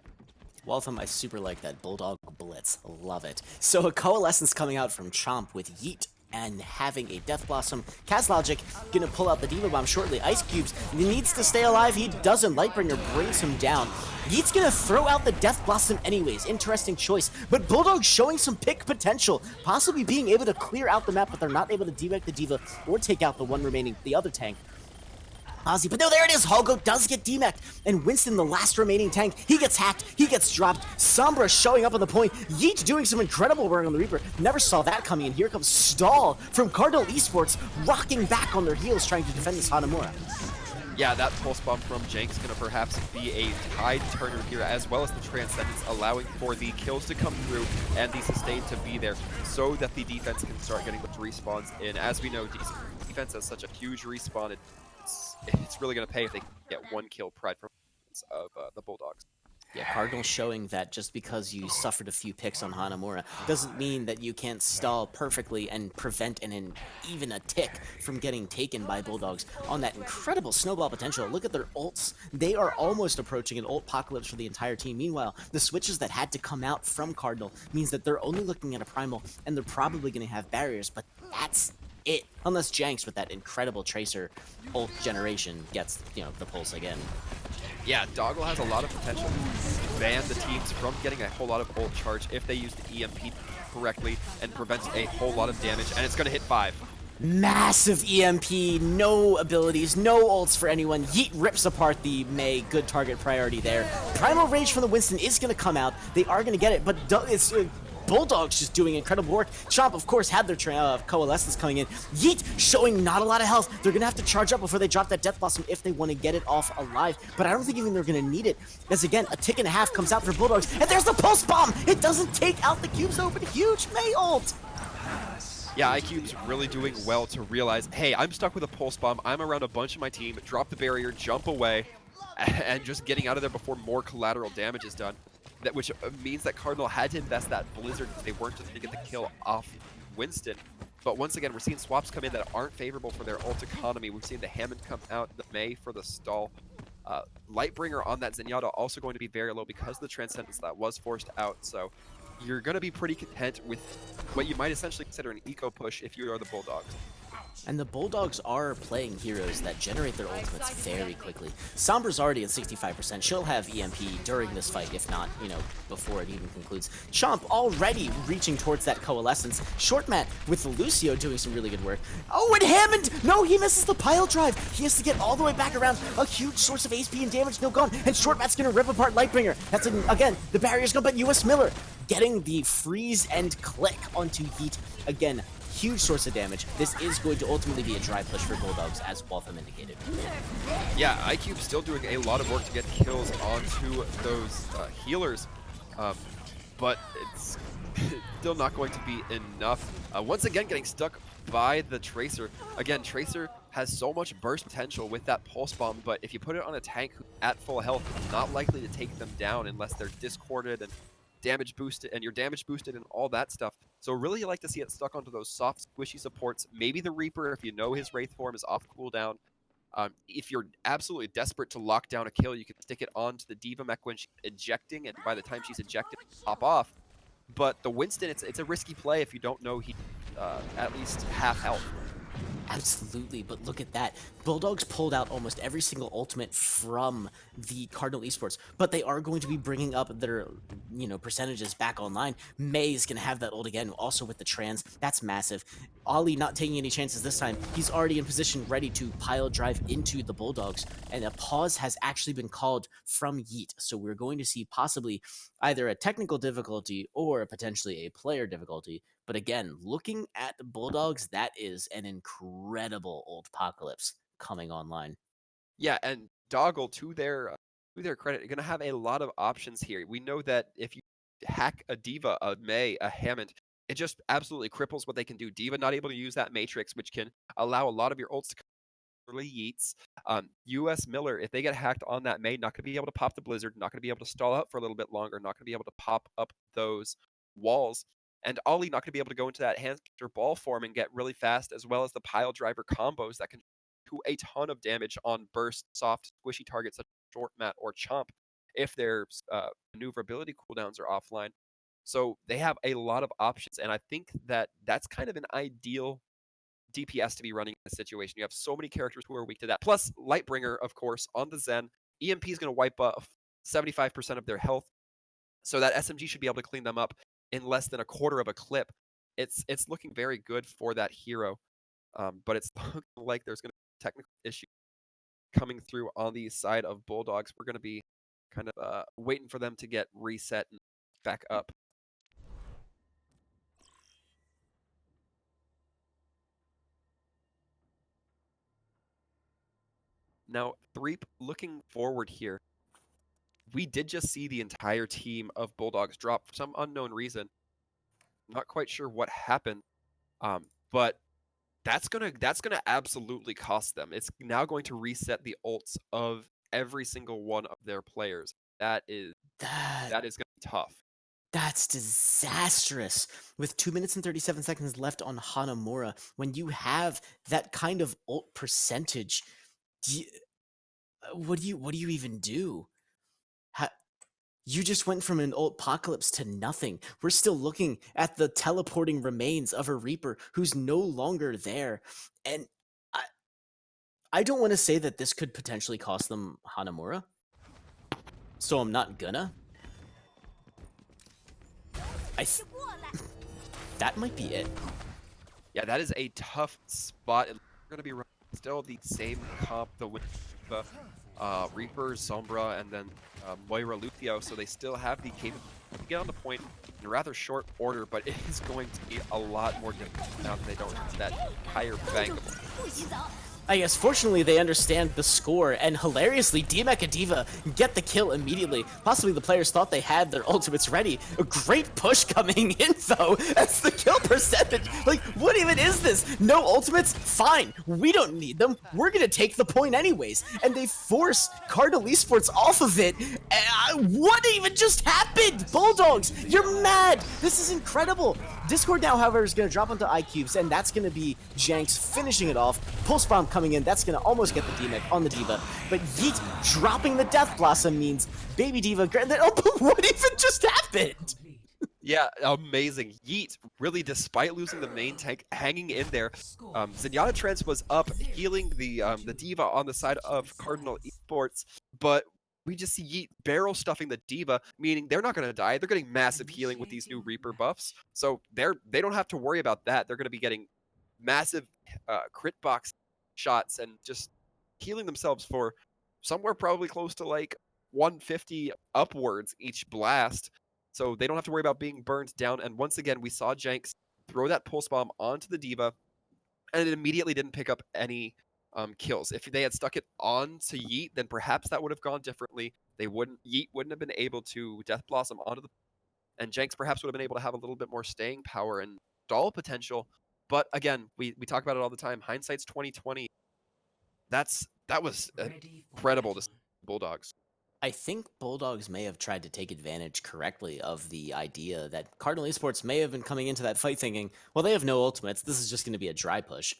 Speaker 1: Waltham, I super like that Bulldog Blitz. Love it. So a Coalescence coming out from Chomp with Yeet and having a Death Blossom. Logic gonna pull out the Diva Bomb shortly. Ice Cubes needs to stay alive. He doesn't. Lightbringer brings him down. Yeet's gonna throw out the Death Blossom anyways. Interesting choice. But Bulldog showing some pick potential. Possibly being able to clear out the map, but they're not able to deback the Diva or take out the other tank. Ozzy, but no, there it is. Hogo does get demeched, and Winston, the last remaining tank, he gets hacked, he gets dropped. Sombra showing up on the point. Yeet doing some incredible work on the Reaper. Never saw that coming, and here comes Stall from Cardinal eSports, rocking back on their heels, trying to defend this Hanamura.
Speaker 2: Yeah, that pulse bomb from Jank's going to perhaps be a tide turner here, as well as the Transcendence, allowing for the kills to come through and the sustain to be there, so that the defense can start getting those respawns in. As we know, defense has such a huge respawn, it's really going to pay if they get one kill pride from the Bulldogs.
Speaker 1: Yeah, Cardinal showing that just because you suffered a few picks on Hanamura doesn't mean that you can't stall perfectly and prevent even a tick from getting taken by Bulldogs on that incredible snowball potential. Look at their ults. They are almost approaching an ult apocalypse for the entire team. Meanwhile, the switches that had to come out from Cardinal means that they're only looking at a primal, and they're probably going to have barriers, but that's it. Unless Janks with that incredible Tracer ult generation gets, the pulse again.
Speaker 2: Yeah, Doggle has a lot of potential to ban the teams from getting a whole lot of ult charge if they use the EMP correctly and prevents a whole lot of damage, and it's going to hit 5.
Speaker 1: Massive EMP, no abilities, no ults for anyone. Yeet rips apart the Mei, good target priority there. Primal Rage from the Winston is going to come out. They are going to get it, but it's Bulldogs just doing incredible work. Chomp, of course, had their Coalescence coming in. Yeet showing not a lot of health. They're going to have to charge up before they drop that Death Blossom if they want to get it off alive. But I don't think even they're going to need it. As again, a tick and a half comes out for Bulldogs. And there's the Pulse Bomb! It doesn't take out the cubes though, but huge Mei ult!
Speaker 2: Yeah, iCube's really doing well to realize, hey, I'm stuck with a Pulse Bomb. I'm around a bunch of my team. Drop the barrier, jump away, and just getting out of there before more collateral damage is done. Which means that Cardinal had to invest that Blizzard because they weren't just going to get the kill off Winston. But once again, we're seeing swaps come in that aren't favorable for their ult economy. We've seen the Hammond come out, the Mei for the stall. Lightbringer on that Zenyatta also going to be very low because of the Transcendence that was forced out. So you're going to be pretty content with what you might essentially consider an eco push if you are the Bulldogs.
Speaker 1: And the Bulldogs are playing heroes that generate their ultimates very quickly. Sombra's already at 65%. She'll have EMP during this fight, if not, before it even concludes. Chomp already reaching towards that Coalescence. Shortmat with Lucio doing some really good work. Oh, and Hammond! No, he misses the pile drive. He has to get all the way back around. A huge source of HP and damage, no gone. And Shortmat's gonna rip apart Lightbringer. That's, again, the barrier's gone, but US Miller getting the freeze and click onto Yeet. Again, huge source of damage. This is going to ultimately be a dry push for Bulldogs, as Waltham indicated.
Speaker 2: Yeah, iCube's still doing a lot of work to get kills onto those healers, but it's still not going to be enough. Once again, getting stuck by the Tracer. Again, Tracer has so much burst potential with that Pulse Bomb, but if you put it on a tank at full health, not likely to take them down unless they're discorded and damage boosted, and you're damage boosted and all that stuff. So really you like to see it stuck onto those soft, squishy supports. Maybe the Reaper, if you know his Wraith form is off cooldown. If you're absolutely desperate to lock down a kill, you can stick it onto the Diva mech when she's ejecting, and by the time she's ejected, pop off. But the Winston, it's a risky play if you don't know he's at least half health.
Speaker 1: Absolutely, but look at that. Bulldogs pulled out almost every single ultimate from the Cardinal eSports, but they are going to be bringing up their, percentages back online. Mei is going to have that ult again, also with the trans. That's massive. Ollie not taking any chances this time. He's already in position, ready to pile drive into the Bulldogs, and a pause has actually been called from Yeet, so we're going to see possibly either a technical difficulty or potentially a player difficulty. But again, looking at the Bulldogs, that is an incredible ult apocalypse coming online.
Speaker 2: Yeah, and Doggle, to their credit, are going to have a lot of options here. We know that if you hack a D.Va, a Mei, a Hammond, it just absolutely cripples what they can do. D.Va not able to use that Matrix, which can allow a lot of your ults to early yeets. US Miller, if they get hacked on that Mei, not going to be able to pop the Blizzard, not going to be able to stall out for a little bit longer, not going to be able to pop up those walls. And Ollie not going to be able to go into that hamster ball form and get really fast, as well as the pile driver combos that can do a ton of damage on burst, soft, squishy targets such as short mat or chomp if their maneuverability cooldowns are offline. So they have a lot of options, and I think that that's kind of an ideal DPS to be running in this situation. You have so many characters who are weak to that. Plus, Lightbringer, of course, on the Zen. EMP is going to wipe up 75% of their health, so that SMG should be able to clean them up in less than a quarter of a clip. It's looking very good for that hero, but it's looking like there's going to be technical issues coming through on the side of Bulldogs. We're going to be kind of waiting for them to get reset and back up. Now, Threep, looking forward here, we did just see the entire team of Bulldogs drop for some unknown reason. Not quite sure what happened, but that's gonna absolutely cost them. It's now going to reset the ults of every single one of their players. That is gonna be tough.
Speaker 1: That's disastrous. With 2 minutes and 37 seconds left on Hanamura, when you have that kind of ult percentage, what do you even do? You just went from an ult apocalypse to nothing. We're still looking at the teleporting remains of a Reaper who's no longer there. And I don't want to say that this could potentially cost them Hanamura, so I'm not gonna. That might be it.
Speaker 2: Yeah, that is a tough spot. We're going to be running still the same comp, the Reaper, Sombra, and then Moira Lucio, so they still have the capability to get on the point in rather short order, but it is going to be a lot more difficult now that they don't have that higher bank of
Speaker 1: I guess fortunately they understand the score, and hilariously, DMEC and D.Va get the kill immediately. Possibly the players thought they had their ultimates ready. A great push coming in though. That's the kill percentage. Like, what even is this? No ultimates? Fine. We don't need them. We're gonna take the point anyways. And they force Cardinal eSports off of it. What even just happened? Bulldogs, you're mad. This is incredible. Discord now, however, is going to drop onto iCubes, and that's going to be Janks finishing it off. Pulse Bomb coming in, that's going to almost get the DMEC on the D.Va. But Yeet dropping the Death Blossom means Baby D.Va... what even just happened?
Speaker 2: Yeah, amazing. Yeet, really, despite losing the main tank, hanging in there. Zenyatta Trance was up, healing the D.Va on the side of Cardinal eSports, but we just see Yeet barrel stuffing the D.Va, meaning they're not going to die. They're getting massive healing with these new Reaper buffs, so they don't have to worry about that. They're going to be getting massive crit box shots and just healing themselves for somewhere probably close to like 150 upwards each blast. So they don't have to worry about being burned down. And once again, we saw Janks throw that pulse bomb onto the D.Va, and it immediately didn't pick up any kills. If they had stuck it on to Yeet, then perhaps that would have gone differently. Yeet wouldn't have been able to Death Blossom onto the, and Janks perhaps would have been able to have a little bit more staying power and stall potential. But again, we talk about it all the time. Hindsight's 2020. That was incredible to see Bulldogs.
Speaker 1: I think Bulldogs may have tried to take advantage correctly of the idea that Cardinal eSports may have been coming into that fight thinking, well, they have no ultimates, this is just going to be a dry push.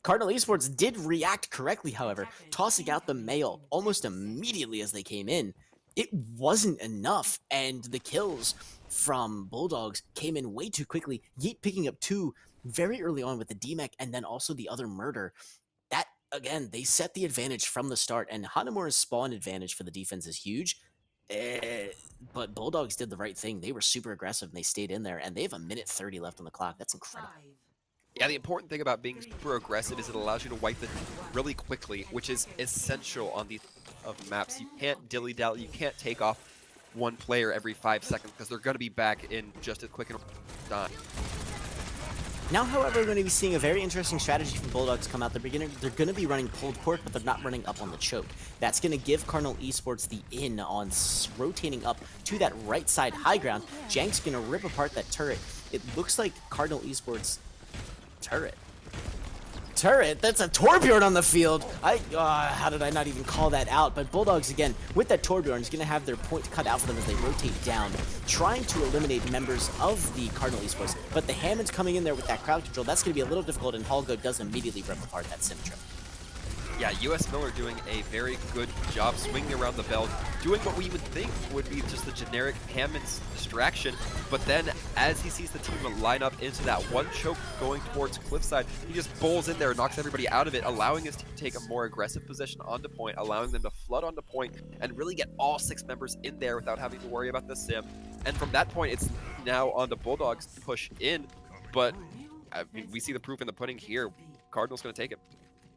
Speaker 1: Cardinal eSports did react correctly, however, tossing out the mail almost immediately as they came in. It wasn't enough, and the kills from Bulldogs came in way too quickly. Yeet picking up 2 very early on with the DMEC and then also the other murder. That, again, they set the advantage from the start, and Hanamura's spawn advantage for the defense is huge. But Bulldogs did the right thing. They were super aggressive, and they stayed in there, and they have 1:30 left on the clock. That's incredible.
Speaker 2: Yeah, the important thing about being super aggressive is it allows you to wipe the really quickly, which is essential on these maps. You can't dilly-dally, you can't take off one player every 5 seconds because they're going to be back in just as quick and time.
Speaker 1: Now, however, we're going to be seeing a very interesting strategy from Bulldogs come out. They're going to be running pulled pork, but they're not running up on the choke. That's going to give Cardinal eSports the in on rotating up to that right side high ground. Jank's going to rip apart that turret. It looks like Cardinal eSports turret. That's a Torbjorn on the field. How did I not even call that out? But Bulldogs, again, with that Torbjorn, is going to have their point cut out for them as they rotate down, trying to eliminate members of the Cardinal eSports. But the Hammond's coming in there with that crowd control. That's going to be a little difficult, and Holgo does immediately rip apart that Symmetra.
Speaker 2: Yeah, US Miller doing a very good job swinging around the belt, doing what we would think would be just the generic Hammond's distraction, but then as he sees the team line up into that one choke going towards Cliffside, he just bowls in there, knocks everybody out of it, allowing his team to take a more aggressive position onto point, allowing them to flood onto point and really get all 6 members in there without having to worry about the sim. And from that point, it's now on the Bulldogs to push in, but I mean, we see the proof in the pudding here. Cardinal's going to take it.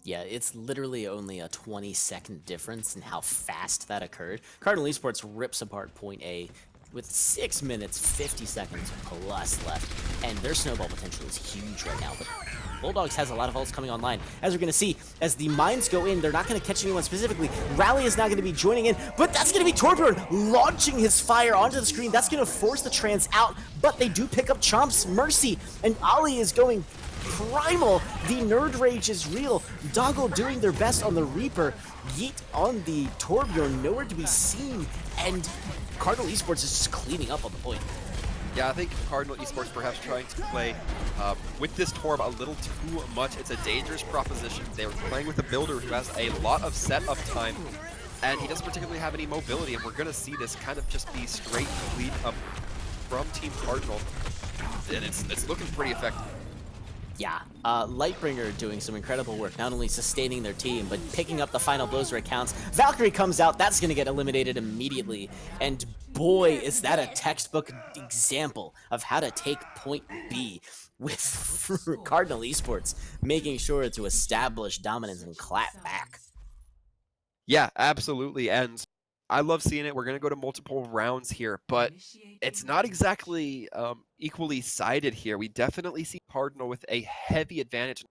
Speaker 1: Yeah, it's literally only a 20-second difference in how fast that occurred. Cardinal eSports rips apart point A with 6 minutes, 50 seconds plus left, and their snowball potential is huge right now. But Bulldogs has a lot of ults coming online. As we're going to see, as the mines go in, they're not going to catch anyone specifically. Rally is now going to be joining in, but that's going to be Torbjorn launching his fire onto the screen. That's going to force the trans out, but they do pick up Chomp's Mercy, and Ali is going primal. The nerd rage is real. Doggle doing their best on the Reaper. Yeet on the Torbjorn, nowhere to be seen, and Cardinal eSports is just cleaning up on the point.
Speaker 2: Yeah, I think Cardinal eSports perhaps trying to play with this Torb a little too much. It's a dangerous proposition. They're playing with a builder who has a lot of setup time, and he doesn't particularly have any mobility, and we're going to see this kind of just be straight lead up from Team Cardinal, and it's looking pretty effective.
Speaker 1: Yeah, Lightbringer doing some incredible work, not only sustaining their team, but picking up the final blows where it counts. Valkyrie comes out, that's going to get eliminated immediately, and boy, is that a textbook example of how to take point B with Cardinal eSports, making sure to establish dominance and clap back.
Speaker 2: Yeah, absolutely, and I love seeing it. We're going to go to multiple rounds here, but it's not exactly equally sided here. We definitely see Cardinal with a heavy advantage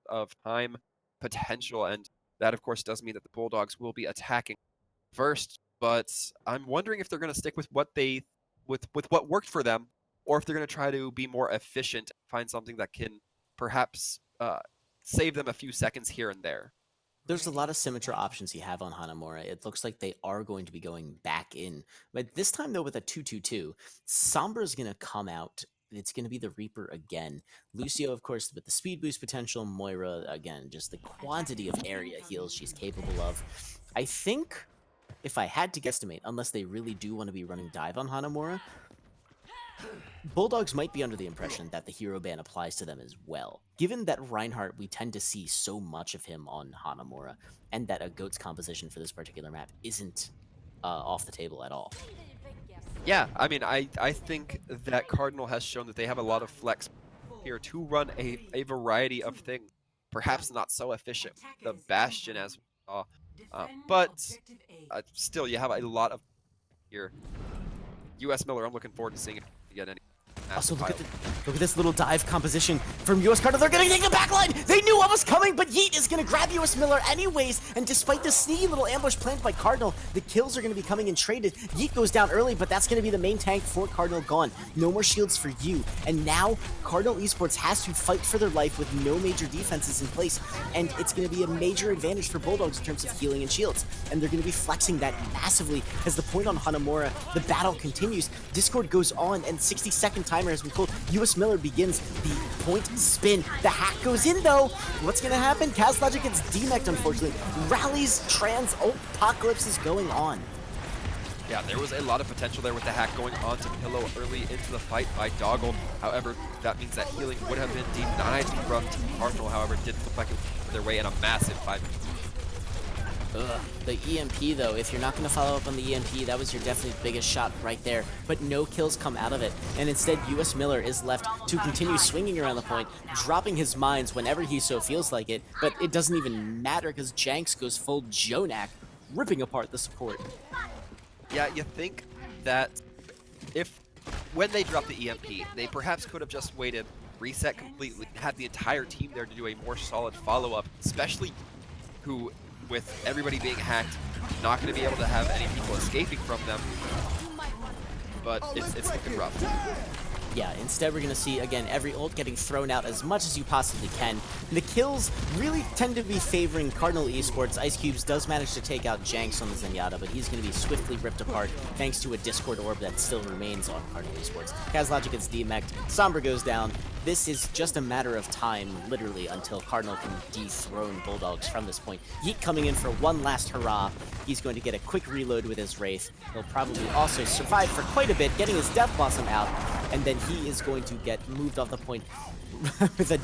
Speaker 2: of time potential, and that, of course, does mean that the Bulldogs will be attacking first, but I'm wondering if they're going to stick with what with what worked for them, or if they're going to try to be more efficient, find something that can perhaps save them a few seconds here and there.
Speaker 1: There's a lot of Symmetra options you have on Hanamura. It looks like they are going to be going back in. But this time, though, with a 2-2-2, Sombra's going to come out. It's going to be the Reaper again. Lucio, of course, with the speed boost potential. Moira, again, just the quantity of area heals she's capable of. I think, if I had to guesstimate, unless they really do want to be running dive on Hanamura, Bulldogs might be under the impression that the hero ban applies to them as well. Given that Reinhardt, we tend to see so much of him on Hanamura, and that a GOAT's composition for this particular map isn't off the table at all.
Speaker 2: Yeah, I mean, I think that Cardinal has shown that they have a lot of flex here to run a variety of things. Perhaps not so efficient, the Bastion as we saw, but still, you have a lot of here. US Miller, I'm looking forward to seeing it again.
Speaker 1: Also, look at this little dive composition from US Cardinal. They're going to take the backline. They knew what was coming, but Yeet is going to grab US Miller anyways. And despite the sneaky little ambush planned by Cardinal, the kills are going to be coming in traded. Yeet goes down early, but that's going to be the main tank for Cardinal gone. No more shields for you. And now Cardinal eSports has to fight for their life with no major defenses in place. And it's going to be a major advantage for Bulldogs in terms of healing and shields. And they're going to be flexing that massively as the point on Hanamura, the battle continues. Discord goes on, and 60-second timer has been called. US Miller begins the point spin. The hack goes in, though. What's going to happen? Kaz Logic gets demeched, unfortunately. Rally's trans apocalypse is going on.
Speaker 2: Yeah, there was a lot of potential there with the hack going on to Pillow early into the fight by Doggle. However, that means that healing would have been denied from Team Cardinal. However, it didn't look like it was their way in a massive 5-minute.
Speaker 1: The EMP, though, if you're not going to follow up on the EMP, that was your definitely biggest shot right there. But no kills come out of it. And instead, US Miller is left to continue swinging around the point, dropping his mines whenever he so feels like it. But it doesn't even matter because Janks goes full Jonak, ripping apart the support.
Speaker 2: Yeah, you think that when they drop the EMP, they perhaps could have just waited reset completely, have the entire team there to do a more solid follow-up, especially who, with everybody being hacked, not going to be able to have any people escaping from them, but it's looking rough.
Speaker 1: Yeah, instead we're going to see, again, every ult getting thrown out as much as you possibly can. The kills really tend to be favoring Cardinal eSports. Ice Cubes does manage to take out Janks on the Zenyatta, but he's going to be swiftly ripped apart thanks to a Discord orb that still remains on Cardinal eSports. Kazlogic gets demeched, Sombra goes down. This is just a matter of time, literally, until Cardinal can dethrone Bulldogs from this point. Yeet coming in for one last hurrah. He's going to get a quick reload with his Wraith. He'll probably also survive for quite a bit, getting his Death Blossom out, and then he is going to get moved off the point with a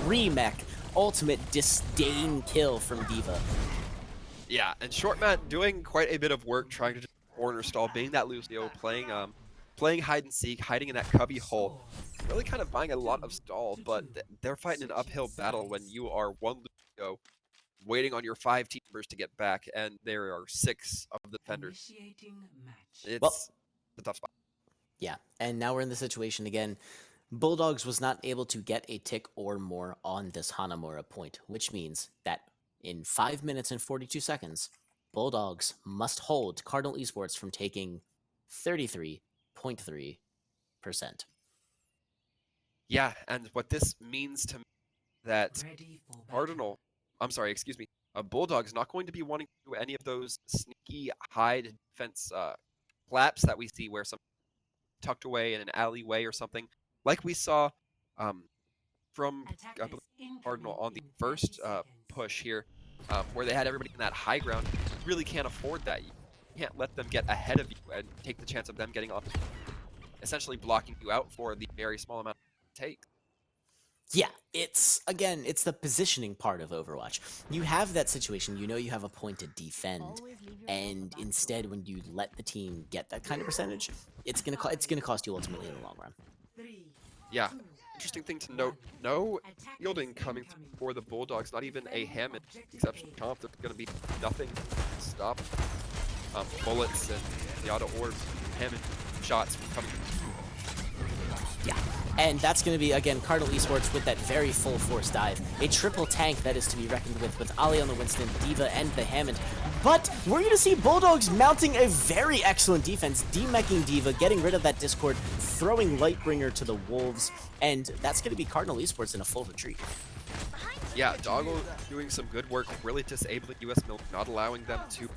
Speaker 1: remech ultimate disdain kill from D.Va.
Speaker 2: Yeah, and Shortman doing quite a bit of work trying to just corner stall, being that Lucio, playing hide and seek, hiding in that cubby hole, really kind of buying a lot of stall, but they're fighting an uphill battle when you are one Lucio waiting on your 5 team members to get back, and there are 6 of the defenders. It's a tough spot.
Speaker 1: Yeah, and now we're in the situation again. Bulldogs was not able to get a tick or more on this Hanamura point, which means that in 5 minutes and 42 seconds, Bulldogs must hold Cardinal eSports from taking 33.3%.
Speaker 2: Yeah, and what this means to me that Bulldog's not going to be wanting to do any of those sneaky hide defense claps that we see where some tucked away in an alleyway or something, like we saw from Cardinal on the first push here, where they had everybody in that high ground. You really can't afford that. You can't let them get ahead of you and take the chance of them getting off, essentially blocking you out for the very small amount it takes.
Speaker 1: Yeah, it's the positioning part of Overwatch. You have that situation, you know you have a point to defend, and instead when you let the team get that kind of percentage, it's gonna cost you ultimately in the long run.
Speaker 2: Yeah, interesting thing to note, no fielding coming for the Bulldogs, not even a Hammond exception comp. There's gonna be nothing to stop bullets and the auto orbs, Hammond shots from coming.
Speaker 1: Yeah, and that's going to be, again, Cardinal eSports with that very full force dive. A triple tank that is to be reckoned with Ali on the Winston, D.Va, and the Hammond. But we're going to see Bulldogs mounting a very excellent defense, demeching D.Va, getting rid of that Discord, throwing Lightbringer to the Wolves, and that's going to be Cardinal eSports in a full retreat.
Speaker 2: Yeah, Doggo doing some good work, really disabling US Military, not allowing them to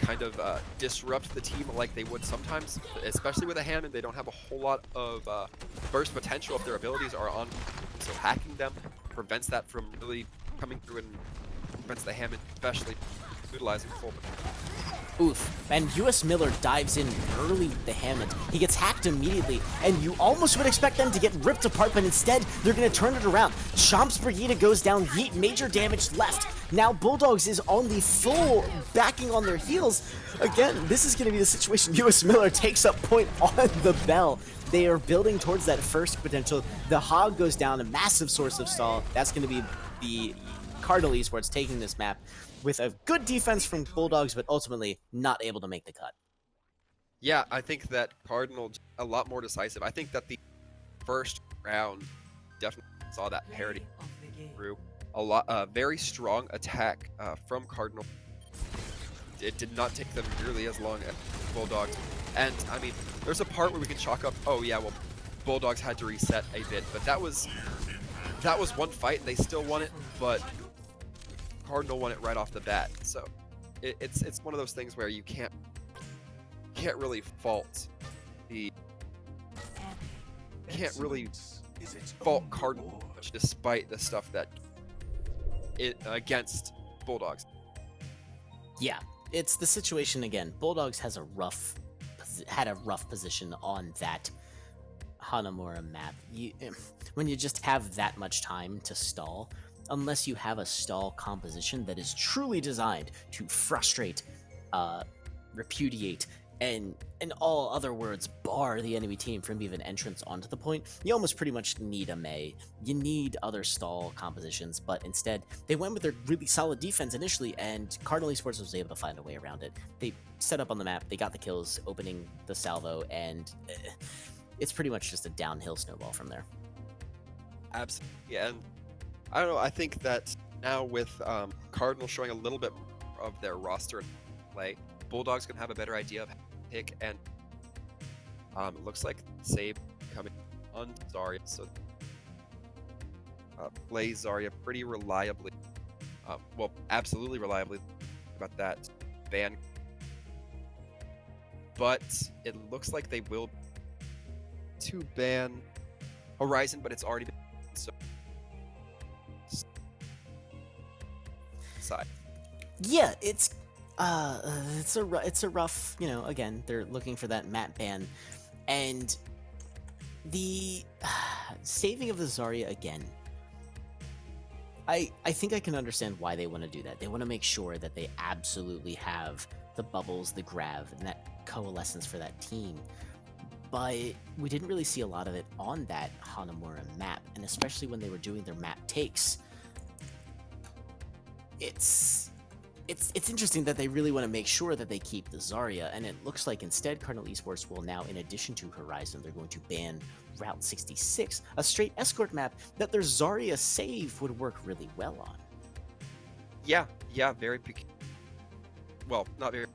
Speaker 2: kind of disrupt the team like they would sometimes, especially with a Hammond. They don't have a whole lot of burst potential if their abilities are on, so hacking them prevents that from really coming through and prevents the Hammond, especially utilizing full potential.
Speaker 1: Oof, and US Miller dives in early with the Hammond. He gets hacked immediately, and you almost would expect them to get ripped apart, but instead, they're going to turn it around. Chomp's Brigida goes down, Yeet, major damage left. Now Bulldogs is on the full backing on their heels. Again, this is going to be the situation. US Miller takes up point on the bell. They are building towards that first potential. The Hog goes down, a massive source of stall. That's going to be the Cardinal eSports taking this map with a good defense from Bulldogs, but ultimately not able to make the cut.
Speaker 2: Yeah, I think that Cardinal a lot more decisive. I think that the first round definitely saw that parity through. A very strong attack from Cardinal. It did not take them nearly as long as Bulldogs. And, I mean, there's a part where we can chalk up, oh yeah, well, Bulldogs had to reset a bit, but that was one fight, and they still won it, but Cardinal won it right off the bat. So it's one of those things where you can't really fault Cardinal much, despite the stuff that against Bulldogs.
Speaker 1: Yeah, it's the situation again. Bulldogs had a rough position on that Hanamura map. When you just have that much time to stall, unless you have a stall composition that is truly designed to frustrate, repudiate, and in all other words, bar the enemy team from even entrance onto the point, you almost pretty much need a Mei. You need other stall compositions, but instead, they went with their really solid defense initially, and Cardinal eSports was able to find a way around it. They set up on the map, they got the kills, opening the salvo, and it's pretty much just a downhill snowball from there.
Speaker 2: Absolutely, and I don't know. I think that now with Cardinal showing a little bit of their roster and play, Bulldogs gonna have a better idea of how to pick, and it looks like Sabe coming on Zarya, so plays Zarya pretty reliably. Well, absolutely reliably about that ban, but it looks like they will to ban Horizon, but it's already been so side.
Speaker 1: Yeah, it's a rough, again, they're looking for that map ban, and the saving of the Zarya again. I think I can understand why they want to do that. They want to make sure that they absolutely have the bubbles, the grav, and that coalescence for that team. But we didn't really see a lot of it on that Hanamura map, and especially when they were doing their map takes. It's interesting that they really want to make sure that they keep the Zarya, and it looks like instead Cardinal Esports will now, in addition to Horizon, they're going to ban Route 66, a straight escort map that their Zarya save would work really well on.
Speaker 2: Yeah, very well, not very,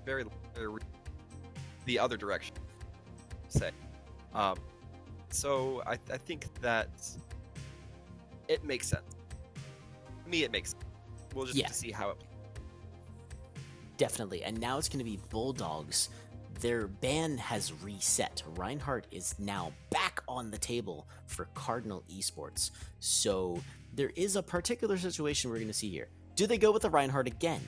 Speaker 2: very, the other direction, say. So I think that it makes sense. To me, it makes sense. We'll just have to see how it.
Speaker 1: Definitely, and now it's going to be Bulldogs. Their ban has reset. Reinhardt is now back on the table for Cardinal Esports. So there is a particular situation we're going to see here. Do they go with the Reinhardt again?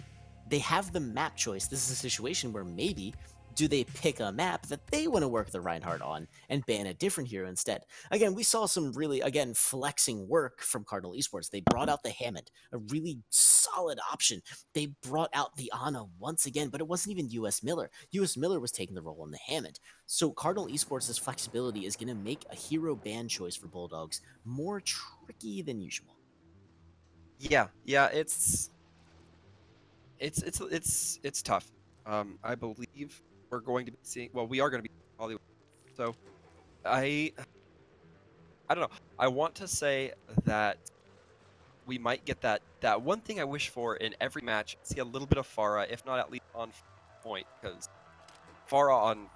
Speaker 1: They have the map choice. This is a situation where maybe do they pick a map that they want to work the Reinhardt on and ban a different hero instead? Again, we saw some really, again, flexing work from Cardinal Esports. They brought out the Hammond, a really solid option. They brought out the Ana once again, but it wasn't even US Miller. US Miller was taking the role in the Hammond. So Cardinal Esports' flexibility is going to make a hero ban choice for Bulldogs more tricky than usual.
Speaker 2: Yeah, it's tough. I believe we're going to be seeing. Well, we are going to be Hollywood. So, I don't know. I want to say that we might get that one thing I wish for in every match. See a little bit of Pharah, if not at least on point, because Pharah on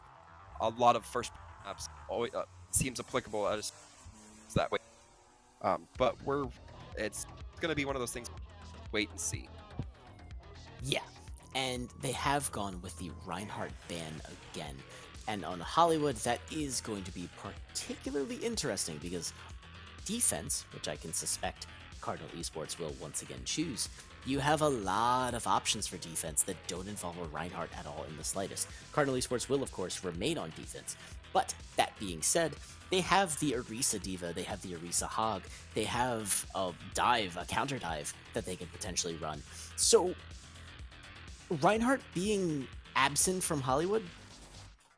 Speaker 2: a lot of first maps always seems applicable as that way. But it's going to be one of those things. Wait and see.
Speaker 1: Yeah, and they have gone with the Reinhardt ban again. And on Hollywood, that is going to be particularly interesting because defense, which I can suspect Cardinal Esports will once again choose, you have a lot of options for defense that don't involve a Reinhardt at all in the slightest. Cardinal Esports will, of course, remain on defense. But that being said, they have the Orisa Diva, they have the Orisa Hog, they have a counter dive that they can potentially run. So Reinhardt being absent from Hollywood,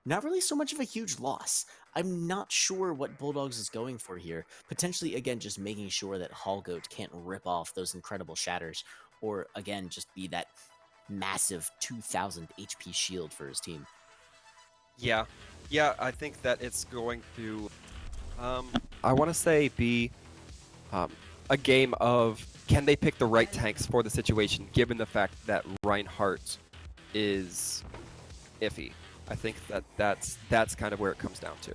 Speaker 1: not really so much of a huge loss. I'm not sure what Bulldogs is going for here. Potentially, again, just making sure that Hallgoat can't rip off those incredible shatters, or again, just be that massive 2,000 HP shield for his team.
Speaker 2: Yeah, I think that it's going to, I want to say, be a game of can they pick the right tanks for the situation, given the fact that Reinhardt is iffy. I think that's kind of where it comes down to.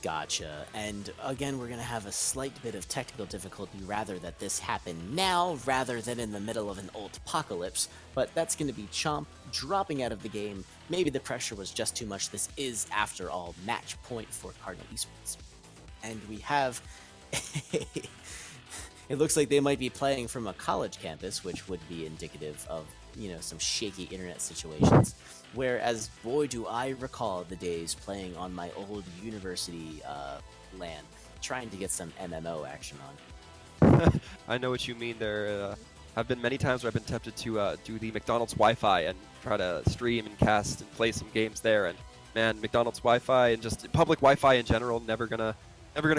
Speaker 1: Gotcha. And again, we're going to have a slight bit of technical difficulty rather that this happened now rather than in the middle of an ult apocalypse, but that's going to be Chomp dropping out of the game. Maybe the pressure was just too much. This is, after all, match point for Cardinal Esports. And we have... It looks like they might be playing from a college campus, which would be indicative of, some shaky internet situations. Whereas, boy, do I recall the days playing on my old university LAN, trying to get some MMO action on.
Speaker 2: I know what you mean. There have been many times where I've been tempted to do the McDonald's Wi-Fi and try to stream and cast and play some games there. And man, McDonald's Wi-Fi and just public Wi-Fi in general, never gonna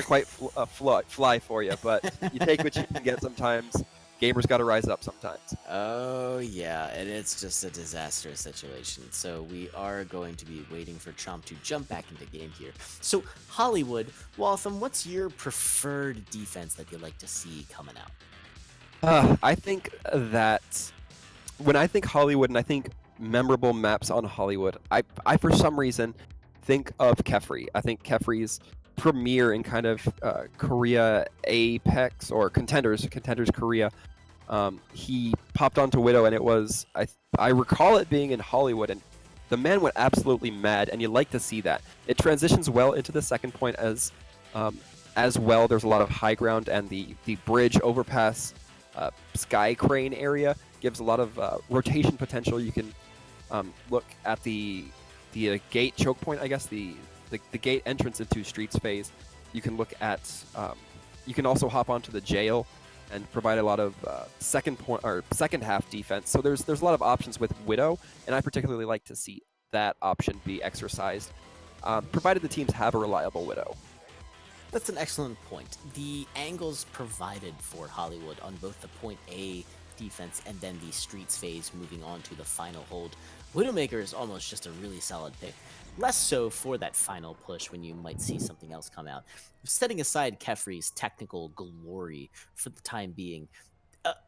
Speaker 2: quite fly for you. But you take what you can get sometimes. Gamers got to rise up sometimes.
Speaker 1: Oh, yeah, and it's just a disastrous situation. So we are going to be waiting for Chomp to jump back into game here. So, Hollywood, Waltham, what's your preferred defense that you'd like to see coming out?
Speaker 2: I think that when I think Hollywood and I think memorable maps on Hollywood, I for some reason think of Kefri. I think Kefri's premiere in kind of Korea Apex or Contenders Korea. He popped onto Widow, and it was I recall it being in Hollywood, and the man went absolutely mad, and you like to see that. It transitions well into the second point as well. There's a lot of high ground, and the bridge overpass sky crane area gives a lot of rotation potential. You can look at the gate choke point, I guess, the gate entrance into Streets phase. You can look at you can also hop onto the jail and provide a lot of second half defense. So there's a lot of options with Widow, and I particularly like to see that option be exercised, provided the teams have a reliable Widow.
Speaker 1: That's an excellent point. The angles provided for Hollywood on both the point A defense and then the Streets phase moving on to the final hold. Widowmaker is almost just a really solid pick. Less so for that final push when you might see something else come out. Setting aside Kefri's technical glory for the time being,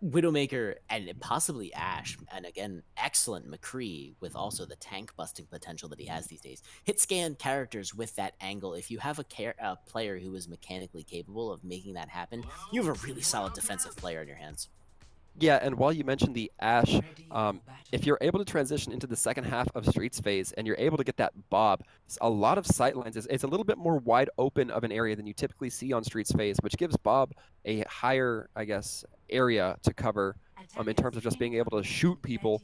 Speaker 1: Widowmaker and possibly Ashe, and again, excellent McCree with also the tank busting potential that he has these days. Hit scan characters with that angle. If you have a player who is mechanically capable of making that happen, you have a really solid defensive player in your hands.
Speaker 2: Yeah, and while you mentioned the Ashe, if you're able to transition into the second half of Streets phase and you're able to get that Bob, a lot of sightlines, it's a little bit more wide open of an area than you typically see on Streets phase, which gives Bob a higher, I guess, area to cover in terms of just being able to shoot people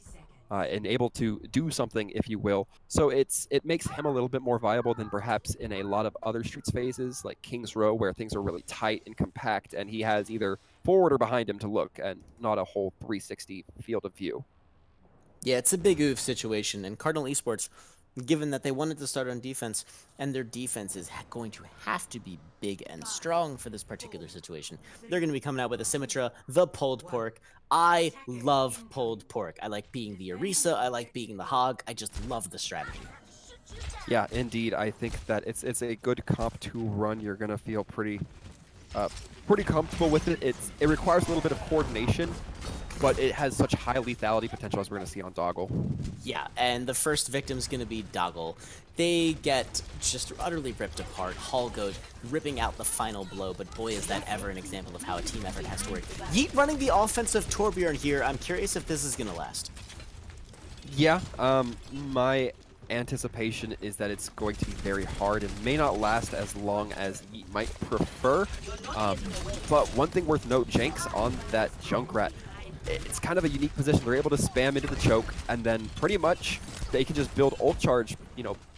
Speaker 2: and able to do something, if you will. So it makes him a little bit more viable than perhaps in a lot of other Streets phases, like King's Row, where things are really tight and compact, and he has either forward or behind him to look, and not a whole 360 field of view.
Speaker 1: Yeah, it's a big oof situation, and Cardinal eSports, given that they wanted to start on defense, and their defense is going to have to be big and strong for this particular situation, they're going to be coming out with a Symmetra, the pulled pork. I love pulled pork. I like being the Orisa, I like being the hog, I just love the strategy.
Speaker 2: Yeah, indeed. I think that it's a good comp to run. You're going to feel pretty comfortable with it. It requires a little bit of coordination, but it has such high lethality potential as we're going to see on Doggle.
Speaker 1: Yeah, and the first victim's going to be Doggle. They get just utterly ripped apart. Hallgoat ripping out the final blow, but boy, is that ever an example of how a team effort has to work. Yeet running the offensive Torbjorn here. I'm curious if this is going to last.
Speaker 2: Yeah, my anticipation is that it's going to be very hard and may not last as long as you might prefer. But one thing worth note, Jenks on that Junkrat, it's kind of a unique position. They're able to spam into the choke, and then pretty much they can just build ult charge,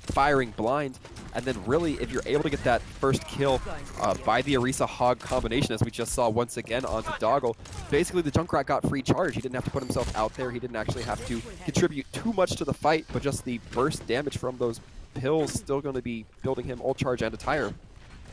Speaker 2: firing blind, and then really, if you're able to get that first kill by the Orisa Hog combination, as we just saw once again onto Doggle, basically the Junkrat got free charge. He didn't have to put himself out there. He didn't actually have to contribute too much to the fight, but just the burst damage from those pills still going to be building him ult charge and a tire.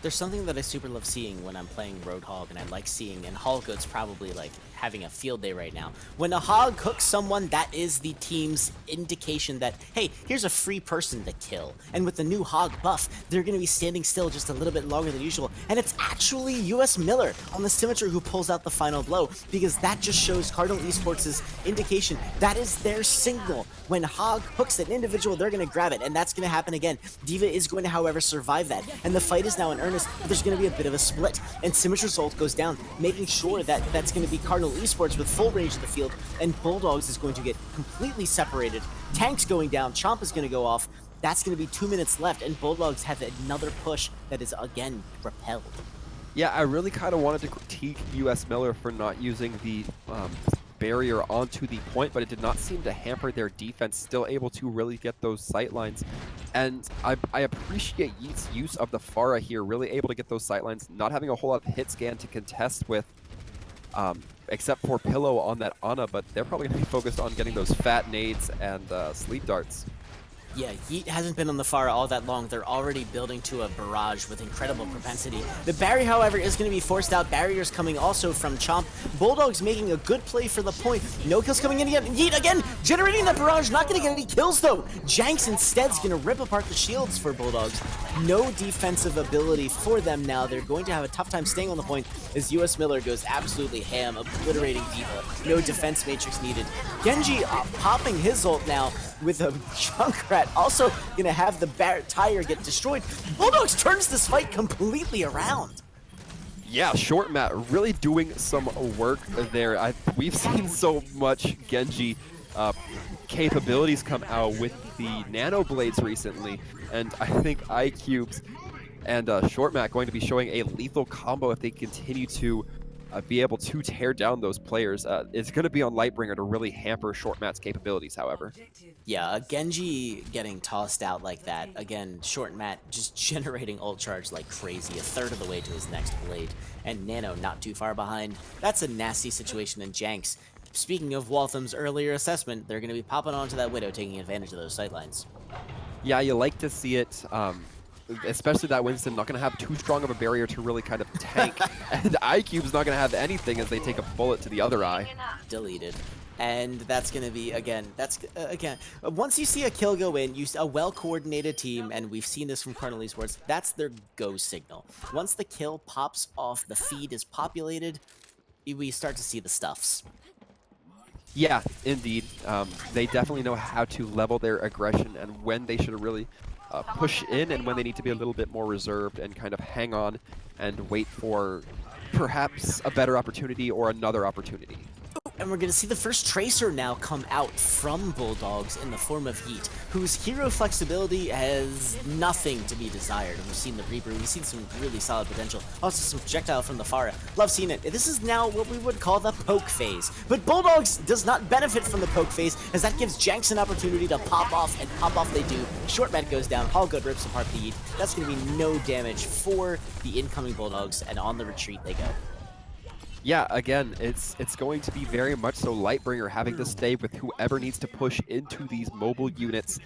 Speaker 1: There's something that I super love seeing when I'm playing Roadhog, and I like seeing, and Hallgoat's probably like having a field day right now. When a hog hooks someone, that is the team's indication that, hey, here's a free person to kill. And with the new hog buff, they're going to be standing still just a little bit longer than usual. And it's actually US Miller on the Symmetra who pulls out the final blow, because that just shows Cardinal eSports' indication. That is their signal. When hog hooks an individual, they're going to grab it, and that's going to happen again. D.Va is going to, however, survive that. And the fight is now in earnest, but there's going to be a bit of a split. And Symmetra's ult goes down, making sure that that's going to be Cardinal eSports with full range of the field, and Bulldogs is going to get completely separated. Tank's going down, Chomp is going to go off. That's going to be 2 minutes left, and Bulldogs have another push that is again repelled.
Speaker 2: Yeah, I really kind of wanted to critique US Miller for not using the barrier onto the point, but it did not seem to hamper their defense, still able to really get those sightlines. And I appreciate Yeet's use of the Pharah here, really able to get those sightlines, not having a whole lot of hit scan to contest with, except for Pillow on that Ana, but they're probably going to be focused on getting those fat nades and sleep darts.
Speaker 1: Yeah, Yeet hasn't been on the Pharah all that long. They're already building to a barrage with incredible propensity. The Barry, however, is going to be forced out. Barriers coming also from Chomp. Bulldogs making a good play for the point. No kills coming in yet. Yeet again, generating that barrage. Not going to get any kills, though. Janks instead is going to rip apart the shields for Bulldogs. No defensive ability for them now. They're going to have a tough time staying on the point as US Miller goes absolutely ham, obliterating D.Va. No defense matrix needed. Genji popping his ult now with a Junkrat, also gonna have the tire get destroyed. Bulldogs turns this fight completely around.
Speaker 2: Yeah, Short Matt really doing some work there. We've seen so much Genji capabilities come out with the Nano Blades recently, and I think iCubes and Short Matt going to be showing a lethal combo if they continue to be able to tear down those players. It's going to be on Lightbringer to really hamper Short Matt's capabilities, however.
Speaker 1: Yeah, Genji getting tossed out like that. Again, Short Matt just generating ult charge like crazy, a third of the way to his next blade. And Nano not too far behind. That's a nasty situation in Janks. Speaking of Waltham's earlier assessment, they're going to be popping onto that Widow, taking advantage of those sightlines.
Speaker 2: Yeah, you like to see it. Especially that Winston not going to have too strong of a barrier to really kind of tank. And iCube's not going to have anything as they take a bullet to the other eye.
Speaker 1: Deleted. And that's going to be, again, once you see a kill go in, a well-coordinated team, and we've seen this from Cardinal eSports, that's their go signal. Once the kill pops off, the feed is populated, we start to see the stuffs.
Speaker 2: Yeah, indeed. They definitely know how to level their aggression and when they should really push in and when they need to be a little bit more reserved and kind of hang on and wait for perhaps a better opportunity or another opportunity.
Speaker 1: And we're going to see the first Tracer now come out from Bulldogs in the form of Heat, whose hero flexibility has nothing to be desired. We've seen the Reaper, we've seen some really solid potential, also some projectile from the Pharah. Love seeing it. This is now what we would call the poke phase. But Bulldogs does not benefit from the poke phase, as that gives Janks an opportunity to pop off, and pop off they do. Short Matt goes down, Hallgood rips apart the Heat. That's going to be no damage for the incoming Bulldogs, and on the retreat they go.
Speaker 2: Yeah, again, it's going to be very much so Lightbringer having to stay with whoever needs to push into these mobile units.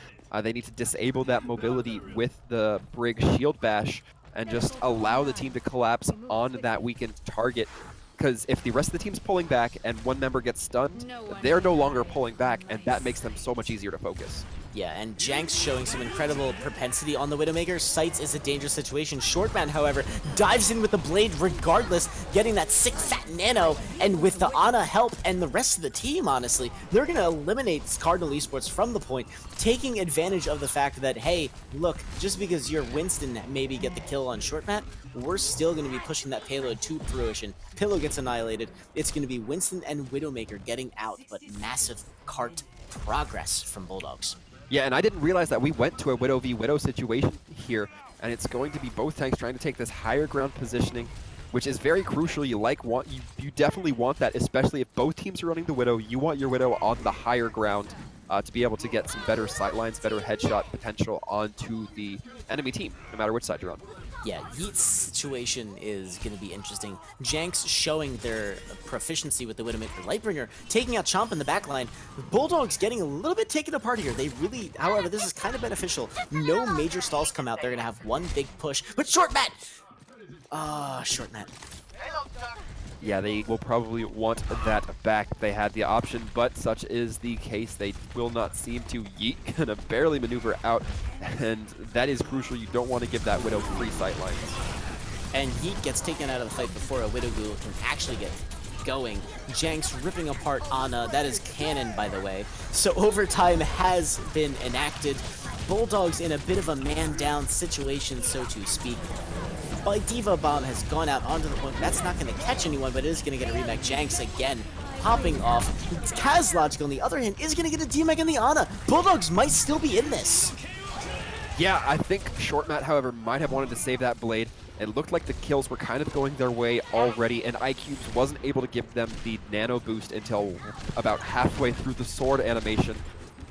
Speaker 2: They need to disable that mobility with the Brig Shield Bash and just allow the team to collapse on that weakened target. Because if the rest of the team's pulling back and one member gets stunned, they're no longer pulling back, and that makes them so much easier to focus.
Speaker 1: Yeah, and Janks showing some incredible propensity on the Widowmaker. Sights is a dangerous situation. Shortman, however, dives in with the blade regardless, getting that sick fat nano, and with the Ana help and the rest of the team, honestly, they're going to eliminate Cardinal eSports from the point, taking advantage of the fact that, hey, look, just because you're Winston maybe get the kill on Shortman, we're still going to be pushing that payload to fruition. Pillow gets annihilated. It's going to be Winston and Widowmaker getting out, but massive cart progress from Bulldogs.
Speaker 2: Yeah, and I didn't realize that we went to a Widow v Widow situation here, and it's going to be both tanks trying to take this higher ground positioning, which is very crucial. You definitely want that, especially if both teams are running the Widow. You want your Widow on the higher ground to be able to get some better sightlines, better headshot potential onto the enemy team, no matter which side you're on.
Speaker 1: Yeah, Yeet's situation is going to be interesting. Janks showing their proficiency with the Widowmaker Lightbringer, taking out Chomp in the backline. Bulldogs getting a little bit taken apart here. They really, however, this is kind of beneficial. No major stalls come out. They're going to have one big push. But Short Matt! Short Matt.
Speaker 2: Yeah, they will probably want that back if they had the option, but such is the case. They will not seem to. Yeet gonna barely maneuver out, and that is crucial. You don't want to give that Widow free sightlines.
Speaker 1: And Yeet gets taken out of the fight before a Widow Ghoul can actually get going. Janks ripping apart Ana. That is canon, by the way. So overtime has been enacted. Bulldogs in a bit of a man-down situation, so to speak. By D.Va Bomb has gone out onto the point. That's not going to catch anyone, but it is going to get a remake. Janks again popping off. Kaz Logical, on the other hand, is going to get a DMAG in the Ana. Bulldogs might still be in this.
Speaker 2: Yeah, I think Short Matt, however, might have wanted to save that blade. It looked like the kills were kind of going their way already, and iCubes wasn't able to give them the nano boost until about halfway through the sword animation.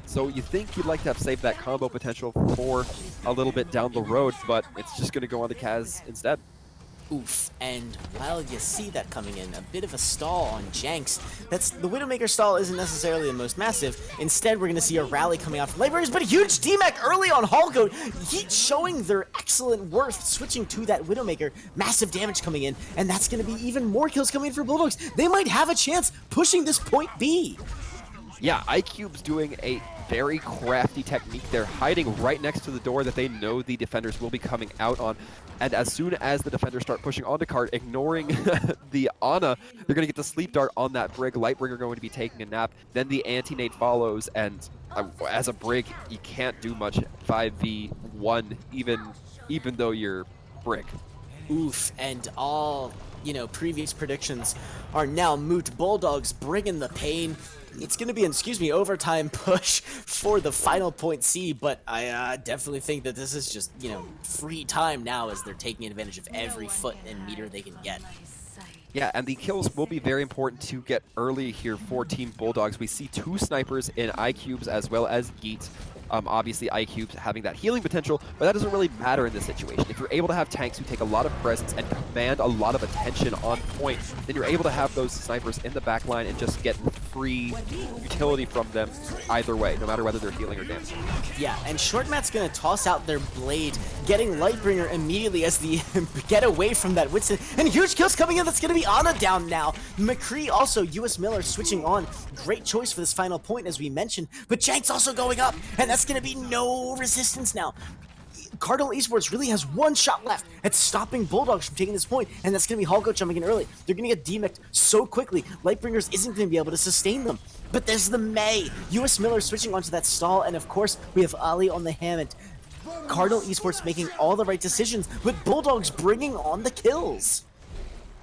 Speaker 2: So you think you'd like to have saved that combo potential for a little bit down the road, but it's just going to go on to Kaz instead.
Speaker 1: Oof, and while you see that coming in, a bit of a stall on Jenks. The Widowmaker stall isn't necessarily the most massive. Instead, we're going to see a rally coming out from Lightbringers, but a huge D-Mech early on Hallgoat. Heat showing their excellent worth, switching to that Widowmaker. Massive damage coming in, and that's going to be even more kills coming in for Bulldogs. They might have a chance pushing this point B.
Speaker 2: Yeah, iCube's doing a very crafty technique. They're hiding right next to the door that they know the defenders will be coming out on. And as soon as the defenders start pushing onto Card, ignoring the Ana, they're going to get the sleep dart on that Brig. Lightbringer going to be taking a nap. Then the anti-nade follows, and as a Brig, you can't do much 5v1, even though you're Brig.
Speaker 1: Oof, and all, previous predictions are now moot. Bulldogs bringing the pain. It's going to be an, overtime push for the final point C, but I definitely think that this is just, free time now as they're taking advantage of every foot and meter they can get.
Speaker 2: Yeah, and the kills will be very important to get early here for Team Bulldogs. We see 2 snipers in iCubes as well as Yeet. Obviously, iCubes having that healing potential, but that doesn't really matter in this situation. If you're able to have tanks who take a lot of presence and command a lot of attention on point, then you're able to have those snipers in the back line and just get free utility from them either way, no matter whether they're healing or dancing.
Speaker 1: Yeah, and Shortmat's going to toss out their blade, getting Lightbringer immediately as the get away from that Whitson. And huge kills coming in. That's going to be Ana down now. McCree also, US Miller switching on. Great choice for this final point, as we mentioned. But Jank's also going up, and that's going to be no resistance now. Cardinal eSports really has one shot left at stopping Bulldogs from taking this point, and that's going to be Hallgoat jumping in early. They're going to get demeched so quickly, Lightbringers isn't going to be able to sustain them. But there's the May. US Miller switching onto that stall, and of course, we have Ali on the Hammond. Cardinal eSports making all the right decisions, but Bulldogs bringing on the kills.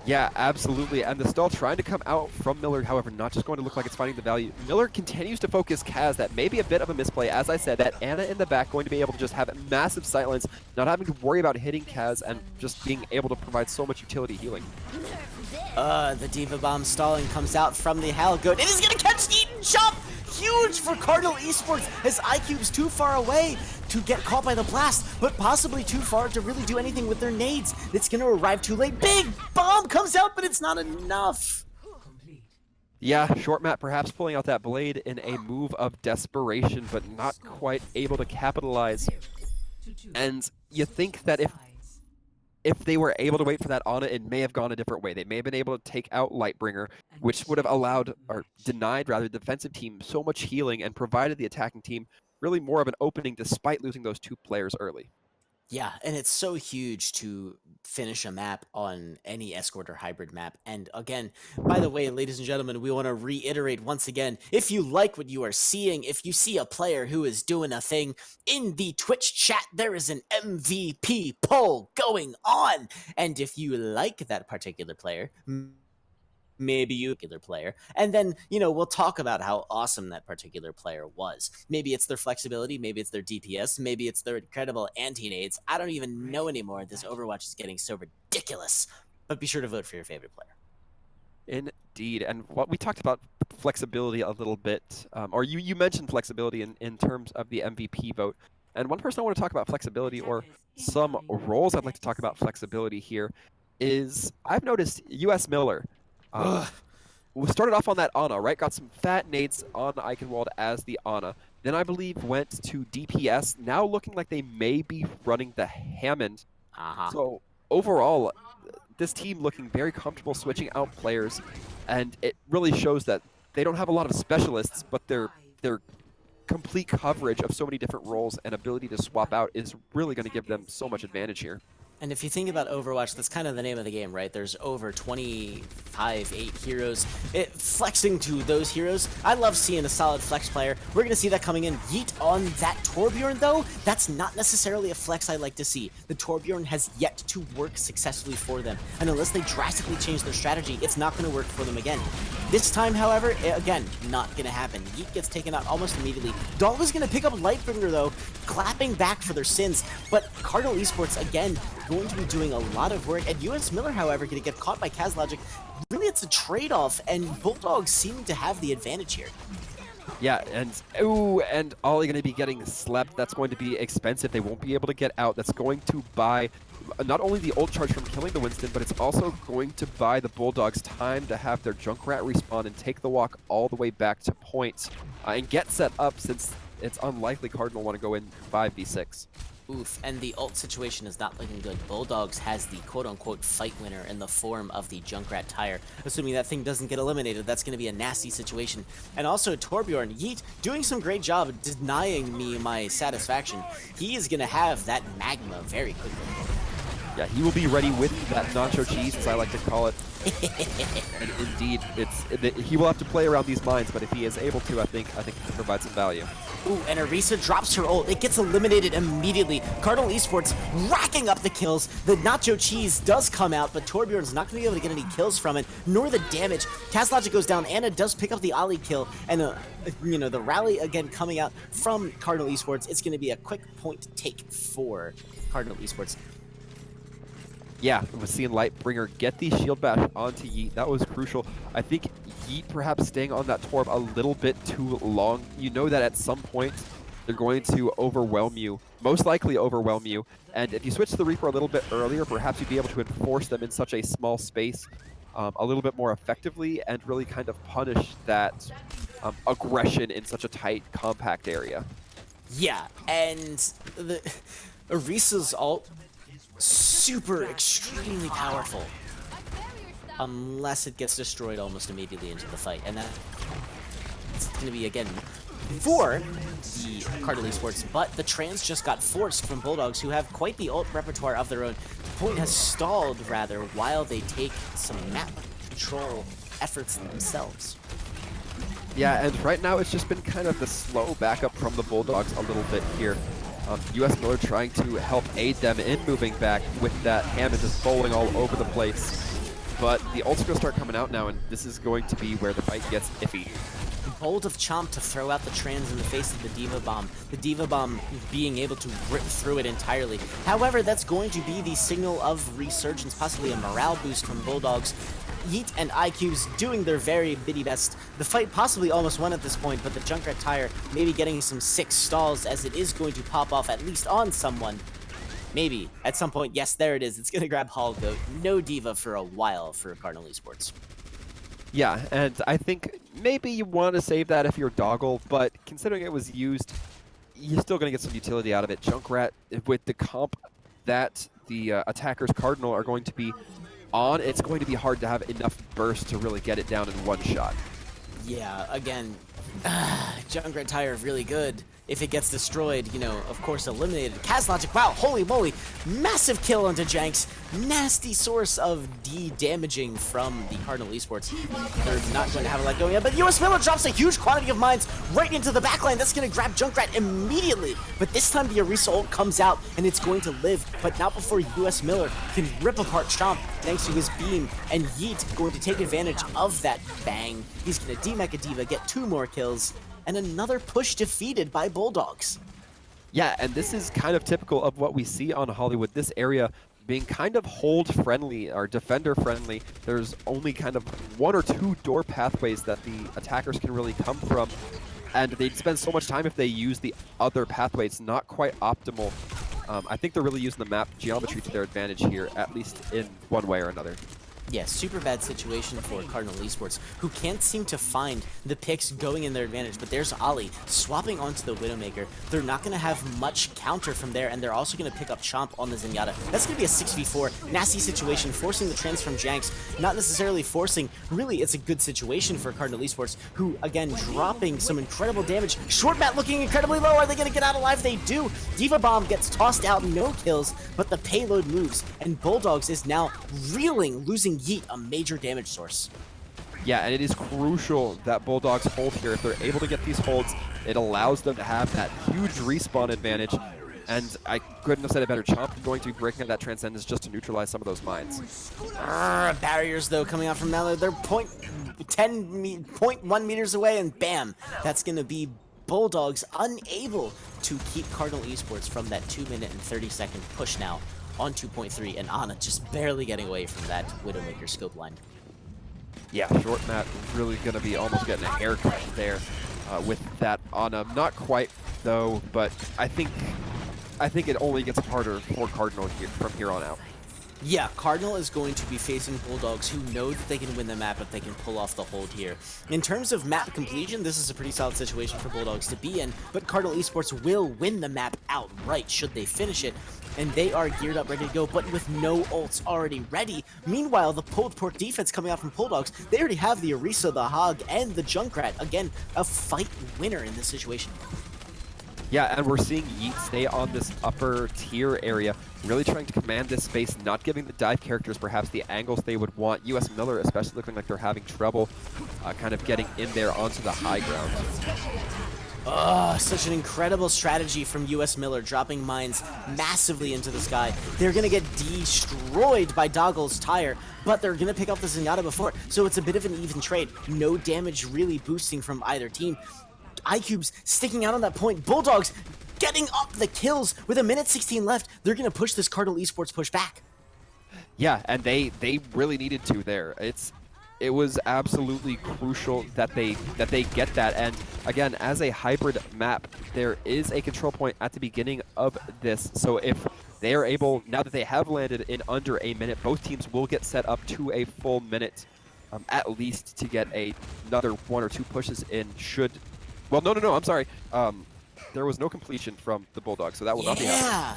Speaker 2: Yeah, absolutely. And the stall trying to come out from Miller, however, not just going to look like it's finding the value. Miller continues to focus Kaz. That may be a bit of a misplay. As I said, that Ana in the back going to be able to just have massive sightlines, not having to worry about hitting Kaz, and just being able to provide so much utility healing.
Speaker 1: The Diva Bomb stalling comes out from the Hallgoat. It is going to catch Eat and jump! Huge for Cardinal eSports as iCube's too far away to get caught by the blast, but possibly too far to really do anything with their nades. It's going to arrive too late. Big bomb comes out, but it's not enough.
Speaker 2: Yeah, Shortmat perhaps pulling out that blade in a move of desperation, but not quite able to capitalize. And you think that if they were able to wait for that Ana, it may have gone a different way. They may have been able to take out Lightbringer, which would have allowed, or denied rather, the defensive team so much healing and provided the attacking team really more of an opening despite losing those 2 players early.
Speaker 1: Yeah, and it's so huge to finish a map on any escort or hybrid map. And again, by the way, ladies and gentlemen, we want to reiterate once again, if you like what you are seeing, if you see a player who is doing a thing in the Twitch chat, there is an MVP poll going on. And if you like that particular player, maybe you particular player, and then we'll talk about how awesome that particular player was. Maybe it's their flexibility, maybe it's their DPS, maybe it's their incredible anti-nades. I don't even know anymore. This Overwatch is getting so ridiculous. But be sure to vote for your favorite player.
Speaker 2: Indeed, and what we talked about flexibility a little bit, or you mentioned flexibility in terms of the MVP vote. And one person I want to talk about flexibility, or some roles I'd like to talk about flexibility here, is I've noticed US Miller. We started off on that Ana, right? Got some fat nades on Eichenwald as the Ana. Then I believe went to DPS, now looking like they may be running the Hammond. So overall, this team looking very comfortable switching out players, and it really shows that they don't have a lot of specialists, but their complete coverage of so many different roles and ability to swap out is really going to give them so much advantage here.
Speaker 1: And if you think about Overwatch, that's kind of the name of the game, right? There's over 25, 8 heroes. Flexing to those heroes, I love seeing a solid flex player. We're going to see that coming in. Yeet on that Torbjorn, though, that's not necessarily a flex I like to see. The Torbjorn has yet to work successfully for them. And unless they drastically change their strategy, it's not going to work for them again. This time, however, again, not going to happen. Yeet gets taken out almost immediately. Dog is going to pick up Lightbringer, though, clapping back for their sins. But Cardinal eSports, again, going to be doing a lot of work, and US Miller, however, going to get caught by Kaz Logic. Really, it's a trade-off, and Bulldogs seem to have the advantage here.
Speaker 2: Yeah, and ooh, and Ollie going to be getting slept. That's going to be expensive. They won't be able to get out. That's going to buy not only the ult charge from killing the Winston, but it's also going to buy the Bulldogs time to have their Junkrat respawn and take the walk all the way back to point and get set up, since it's unlikely Cardinal want to go in 5v6.
Speaker 1: Oof, and the ult situation is not looking good. Bulldogs has the quote-unquote fight winner in the form of the Junkrat tire. Assuming that thing doesn't get eliminated, that's going to be a nasty situation. And also Torbjorn, Yeet, doing some great job denying me my satisfaction. He is going to have that magma very quickly.
Speaker 2: Yeah, he will be ready with that nacho cheese, as I like to call it. And indeed, he will have to play around these mines, but if he is able to, I think he can provide some value.
Speaker 1: Ooh, and Arisa drops her ult. It gets eliminated immediately. Cardinal eSports racking up the kills. The nacho cheese does come out, but Torbjorn's not going to be able to get any kills from it, nor the damage. Logic goes down. Anna does pick up the Ollie kill, and the rally again coming out from Cardinal eSports. It's going to be a quick point take for Cardinal eSports.
Speaker 2: Yeah, we're seeing Lightbringer get the shield bash onto Yeet. That was crucial. I think Yeet perhaps staying on that Torb a little bit too long. You know that at some point they're going to overwhelm you, most likely overwhelm you. And if you switch to the Reaper a little bit earlier, perhaps you'd be able to enforce them in such a small space a little bit more effectively and really kind of punish that aggression in such a tight, compact area.
Speaker 1: Yeah, and the Arisa's ult, super extremely powerful, unless it gets destroyed almost immediately into the fight, and that's going to be again for the Cardinal eSports. But the trans just got forced from Bulldogs, who have quite the ult repertoire of their own. The point has stalled rather while they take some map control efforts themselves.
Speaker 2: Yeah, and right now it's just been kind of the slow backup from the Bulldogs a little bit here. US Miller trying to help aid them in moving back with that Hammond just bowling all over the place. But the ult's going to start coming out now, and this is going to be where the fight gets iffy.
Speaker 1: Bold of Chomp to throw out the trans in the face of the Diva Bomb. The Diva Bomb being able to rip through it entirely. However, that's going to be the signal of resurgence, possibly a morale boost from Bulldogs. Yeet and IQ's doing their very bitty best. The fight possibly almost won at this point, but the Junkrat tire maybe getting some 6 stalls, as it is going to pop off at least on someone. Maybe. At some point, yes, there it is. It's going to grab Hall Goat. No Diva for a while for Cardinal eSports.
Speaker 2: Yeah, and I think maybe you want to save that if you're Doggle, but considering it was used, you're still going to get some utility out of it. Junkrat, with the comp that the attackers Cardinal are going to be on, it's going to be hard to have enough burst to really get it down in one shot.
Speaker 1: Yeah, again, Junkrat tire really good. If it gets destroyed, of course, eliminated. Logic, wow, holy moly, massive kill onto Janks. Nasty source of de-damaging from the Cardinal eSports. They're not going to have a let go yet, but US Miller drops a huge quantity of mines right into the backline. That's going to grab Junkrat immediately. But this time the Arisa ult comes out, and it's going to live, but not before US Miller can rip apart Chomp thanks to his beam, and Yeet going to take advantage of that bang. He's going to D-Mech a Diva, get 2 more kills, and another push defeated by Bulldogs.
Speaker 2: Yeah, and this is kind of typical of what we see on Hollywood. This area being kind of hold-friendly or defender-friendly. There's only kind of 1 or 2 door pathways that the attackers can really come from, and they'd spend so much time if they use the other pathways. Not quite optimal. I think they're really using the map geometry to their advantage here, at least in one way or another.
Speaker 1: Yeah, super bad situation for Cardinal eSports, who can't seem to find the picks going in their advantage, but there's Ollie swapping onto the Widowmaker. They're not going to have much counter from there, and they're also going to pick up Chomp on the Zenyatta. That's going to be a 6v4, nasty situation, forcing the trans from Janks, not necessarily forcing. Really, it's a good situation for Cardinal eSports, who, again, dropping some incredible damage. Short Mat looking incredibly low. Are they going to get out alive? They do. Diva Bomb gets tossed out, no kills, but the payload moves, and Bulldogs is now reeling, losing Yeet, a major damage source.
Speaker 2: Yeah, and it is crucial that Bulldogs hold here. If they're able to get these holds, it allows them to have that huge respawn advantage. And I couldn't have said it better. Chomp going to be breaking up that Transcendence just to neutralize some of those mines.
Speaker 1: Barriers, though, coming out from Mallow. They're 0.1 meters away, and bam! That's going to be Bulldogs unable to keep Cardinal eSports from that 2-minute and 30-second push now on 2.3, and Ana just barely getting away from that Widowmaker scope line.
Speaker 2: Yeah, Short Mat really going to be almost getting a haircut there. with that on him. Not quite though, but I think it only gets harder for Cardinal here from here on out.
Speaker 1: Yeah, Cardinal is going to be facing Bulldogs who know that they can win the map if they can pull off the hold here. In terms of map completion, this is a pretty solid situation for Bulldogs to be in, but Cardinal Esports will win the map outright should they finish it, and they are geared up, ready to go, but with no ults already ready. Meanwhile, the pulled pork defense coming out from Bulldogs, they already have the Orisa, the Hog, and the Junkrat. Again, a fight winner in this situation.
Speaker 2: Yeah, and we're seeing Yeet stay on this upper tier area, really trying to command this space, not giving the dive characters perhaps the angles they would want. US Miller especially looking like they're having trouble kind of getting in there onto the high ground.
Speaker 1: Such an incredible strategy from US Miller, dropping mines massively into the sky. They're going to get destroyed by Doggle's tire, but they're going to pick up the Zenyatta before, so it's a bit of an even trade. No damage really boosting from either team. iCube's sticking out on that point. Bulldogs getting up the kills with 1:16 left. They're going to push this Cardinal Esports push back.
Speaker 2: Yeah, and they really needed to there. It was absolutely crucial that they get that. And again, as a hybrid map, there is a control point at the beginning of this. So if they are able, now that they have landed in under a minute, both teams will get set up to a full minute at least to get another 1 or 2 pushes in should... Well, no, I'm sorry. There was no completion from the Bulldogs, so that will not be happening.
Speaker 1: Yeah,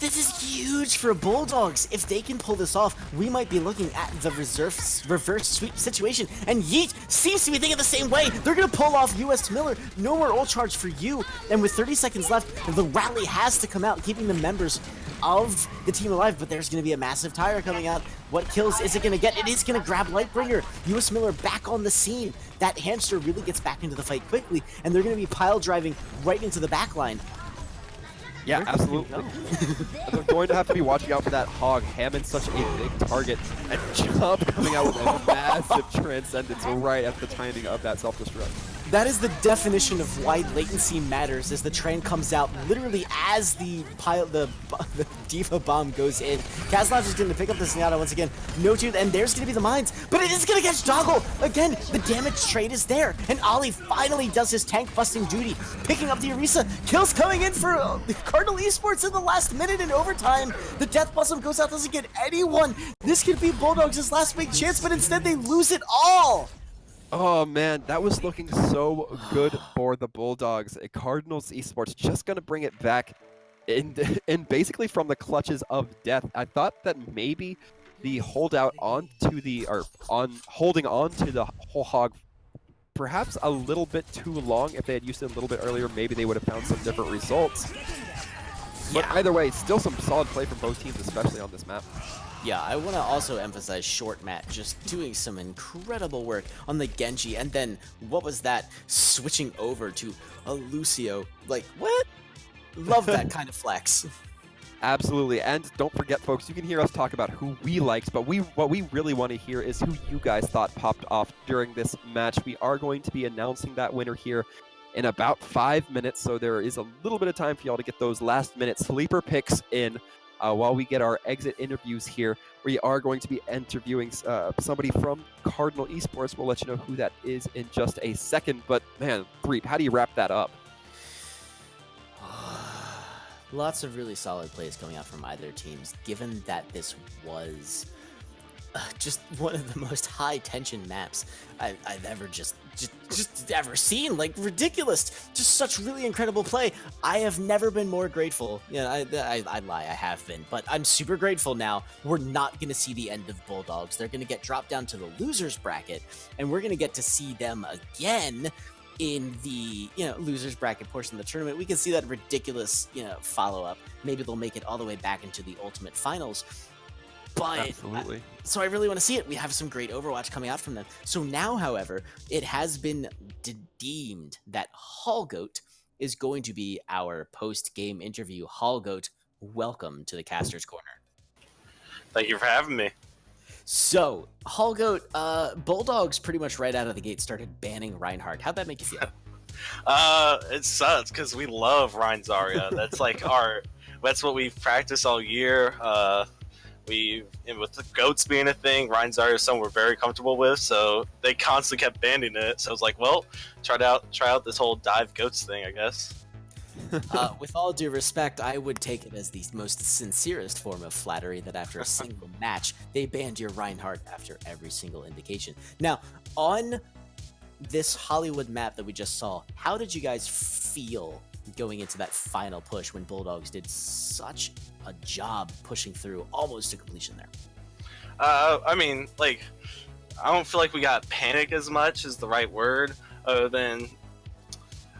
Speaker 1: this is huge for Bulldogs. If they can pull this off, we might be looking at the reverse sweep situation. And Yeet seems to be thinking the same way. They're going to pull off US Miller. No more ult charge for you. And with 30 seconds left, the rally has to come out, keeping the members of the team alive. But there's going to be a massive tire coming out. What kills is it going to get? It is going to grab Lightbringer. US Miller back on the scene. That hamster really gets back into the fight quickly, and they're going to be pile driving right into the back line.
Speaker 2: Yeah, absolutely. They're going to have to be watching out for that Hog. Hammond's such a big target, and Jump coming out with a massive transcendence right at the timing of that self-destruct.
Speaker 1: That is the definition of why latency matters, as the train comes out literally as the Diva bomb goes in. Kazlaj is going to pick up the Zenyatta once again. No tooth, and there's going to be the mines, but it is going to catch Doggle. Again, the damage trade is there, and Ollie finally does his tank busting duty, picking up the Orisa. Kills coming in for Cardinal Esports in the last minute in overtime. The Death Blossom goes out, doesn't get anyone. This could be Bulldogs' last big chance, but instead they lose it all.
Speaker 2: Oh man, that was looking so good for the Bulldogs. Cardinals Esports just gonna bring it back in basically from the clutches of death. I thought that maybe the holdout onto the holding on to the whole Hog perhaps a little bit too long. If they had used it a little bit earlier, maybe they would have found some different results. But either way, still some solid play from both teams, especially on this map.
Speaker 1: Yeah, I want to also emphasize Short Matt just doing some incredible work on the Genji, and then, what was that? Switching over to a Lucio. Like, what? Love that kind of flex.
Speaker 2: Absolutely, and don't forget, folks, you can hear us talk about who we liked, but what we really want to hear is who you guys thought popped off during this match. We are going to be announcing that winner here in about 5 minutes, so there is a little bit of time for y'all to get those last-minute sleeper picks in. While we get our exit interviews here, we are going to be interviewing somebody from Cardinal Esports. We'll let you know who that is in just a second. But man, Threep, how do you wrap that up?
Speaker 1: Lots of really solid plays coming out from either teams, given that this was just one of the most high-tension maps I've ever just ever seen. Like, ridiculous. Just such really incredible play. I have never been more grateful. Yeah, I lie, I have been, but I'm super grateful now. We're not going to see the end of Bulldogs. They're going to get dropped down to the losers bracket, and we're going to get to see them again in the losers bracket portion of the tournament. We can see that ridiculous follow-up. Maybe they'll make it all the way back into the ultimate finals. But
Speaker 2: absolutely.
Speaker 1: So I really want to see it. We have some great Overwatch coming out from them. So now, however, it has been deemed that Hallgoat is going to be our post-game interview. Hallgoat, welcome to the Caster's Corner.
Speaker 4: Thank you for having me.
Speaker 1: So, Hallgoat, Bulldogs pretty much right out of the gate started banning Reinhardt. How'd that make you feel?
Speaker 4: It sucks because we love Rein Zarya. That's like that's what we've practiced all year. and with the goats being a thing, Ryan Zarya is someone we're very comfortable with, so they constantly kept banning it. So I was like, well, try out this whole dive goats thing, I guess.
Speaker 1: With all due respect, I would take it as the most sincerest form of flattery that after a single match, they banned your Reinhardt after every single indication. Now, on this Hollywood map that we just saw, how did you guys feel going into that final push when Bulldogs did such a job pushing through almost to completion there?
Speaker 4: I mean, like, I don't feel like we got panic as much is the right word, other than,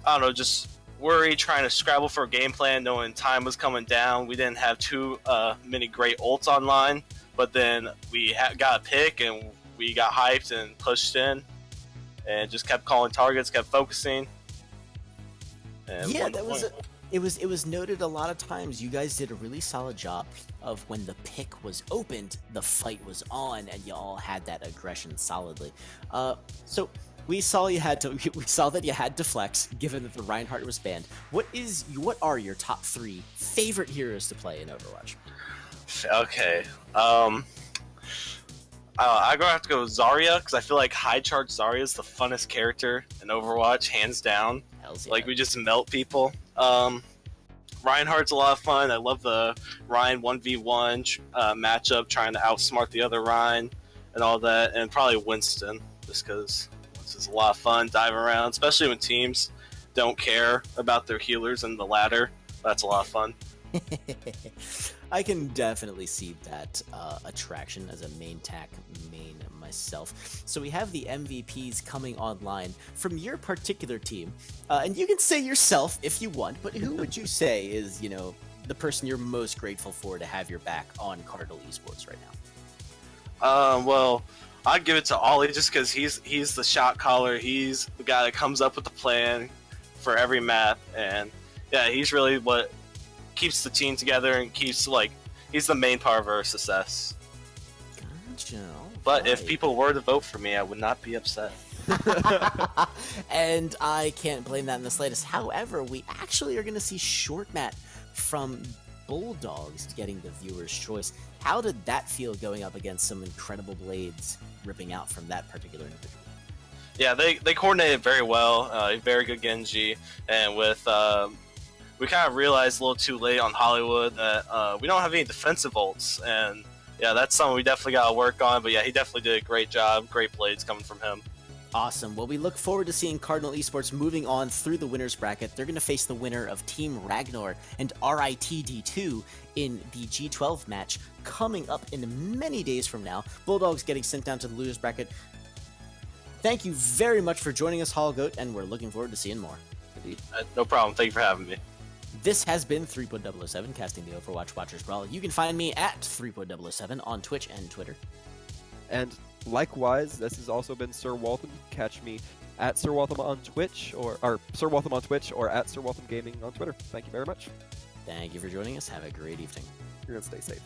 Speaker 4: I don't know, just worry, trying to scrabble for a game plan, knowing time was coming down. We didn't have too many great ults online, but then we got a pick and we got hyped and pushed in and just kept calling targets, kept focusing. And
Speaker 1: yeah, it was noted a lot of times. You guys did a really solid job of when the pick was opened, the fight was on, and you all had that aggression solidly. So we saw that you had to flex, given that the Reinhardt was banned. What are your top 3 favorite heroes to play in Overwatch?
Speaker 4: Okay. I'm gonna have to go with Zarya because I feel like high charge Zarya is the funnest character in Overwatch, hands down.
Speaker 1: Hells yeah.
Speaker 4: Like, we just melt people. Reinhardt's a lot of fun. I love the Ryan 1v1 matchup, trying to outsmart the other Ryan and all that, and probably Winston, just because Winston's a lot of fun diving around, especially when teams don't care about their healers in the ladder. That's a lot of fun.
Speaker 1: I can definitely see that attraction as a main myself. So we have the MVPs coming online from your particular team, and you can say yourself if you want, but who would you say is, the person you're most grateful for to have your back on Cardinal eSports right now?
Speaker 4: Well, I'd give it to Ollie just because he's the shot caller. He's the guy that comes up with the plan for every map, and yeah, he's really what keeps the team together and keeps, he's the main part of our success.
Speaker 1: Gotcha.
Speaker 4: But if people were to vote for me, I would not be upset.
Speaker 1: And I can't blame that in the slightest. However, we actually are going to see Short Mat from Bulldogs getting the viewer's choice. How did that feel going up against some incredible blades ripping out from that particular individual?
Speaker 4: Yeah, they coordinated very well. Very good Genji, and with we kind of realized a little too late on Hollywood that we don't have any defensive ults, and yeah, that's something we definitely got to work on. But yeah, he definitely did a great job. Great blades coming from him.
Speaker 1: Awesome. Well, we look forward to seeing Cardinal eSports moving on through the winners bracket. They're going to face the winner of Team Ragnar and RITD2 in the G12 match coming up in many days from now. Bulldogs getting sent down to the losers bracket. Thank you very much for joining us, Hallgoat, and we're looking forward to seeing more.
Speaker 4: No problem. Thank you for having me.
Speaker 1: This has been 3.007, casting the Overwatch Watchers Brawl. You can find me at 3.007 on Twitch and Twitter.
Speaker 2: And likewise, this has also been Sir Waltham. You can catch me at Sir Waltham on Twitch, or Sir Waltham on Twitch, or at Sir Waltham Gaming on Twitter. Thank you very much.
Speaker 1: Thank you for joining us. Have a great evening.
Speaker 2: You're going to stay safe.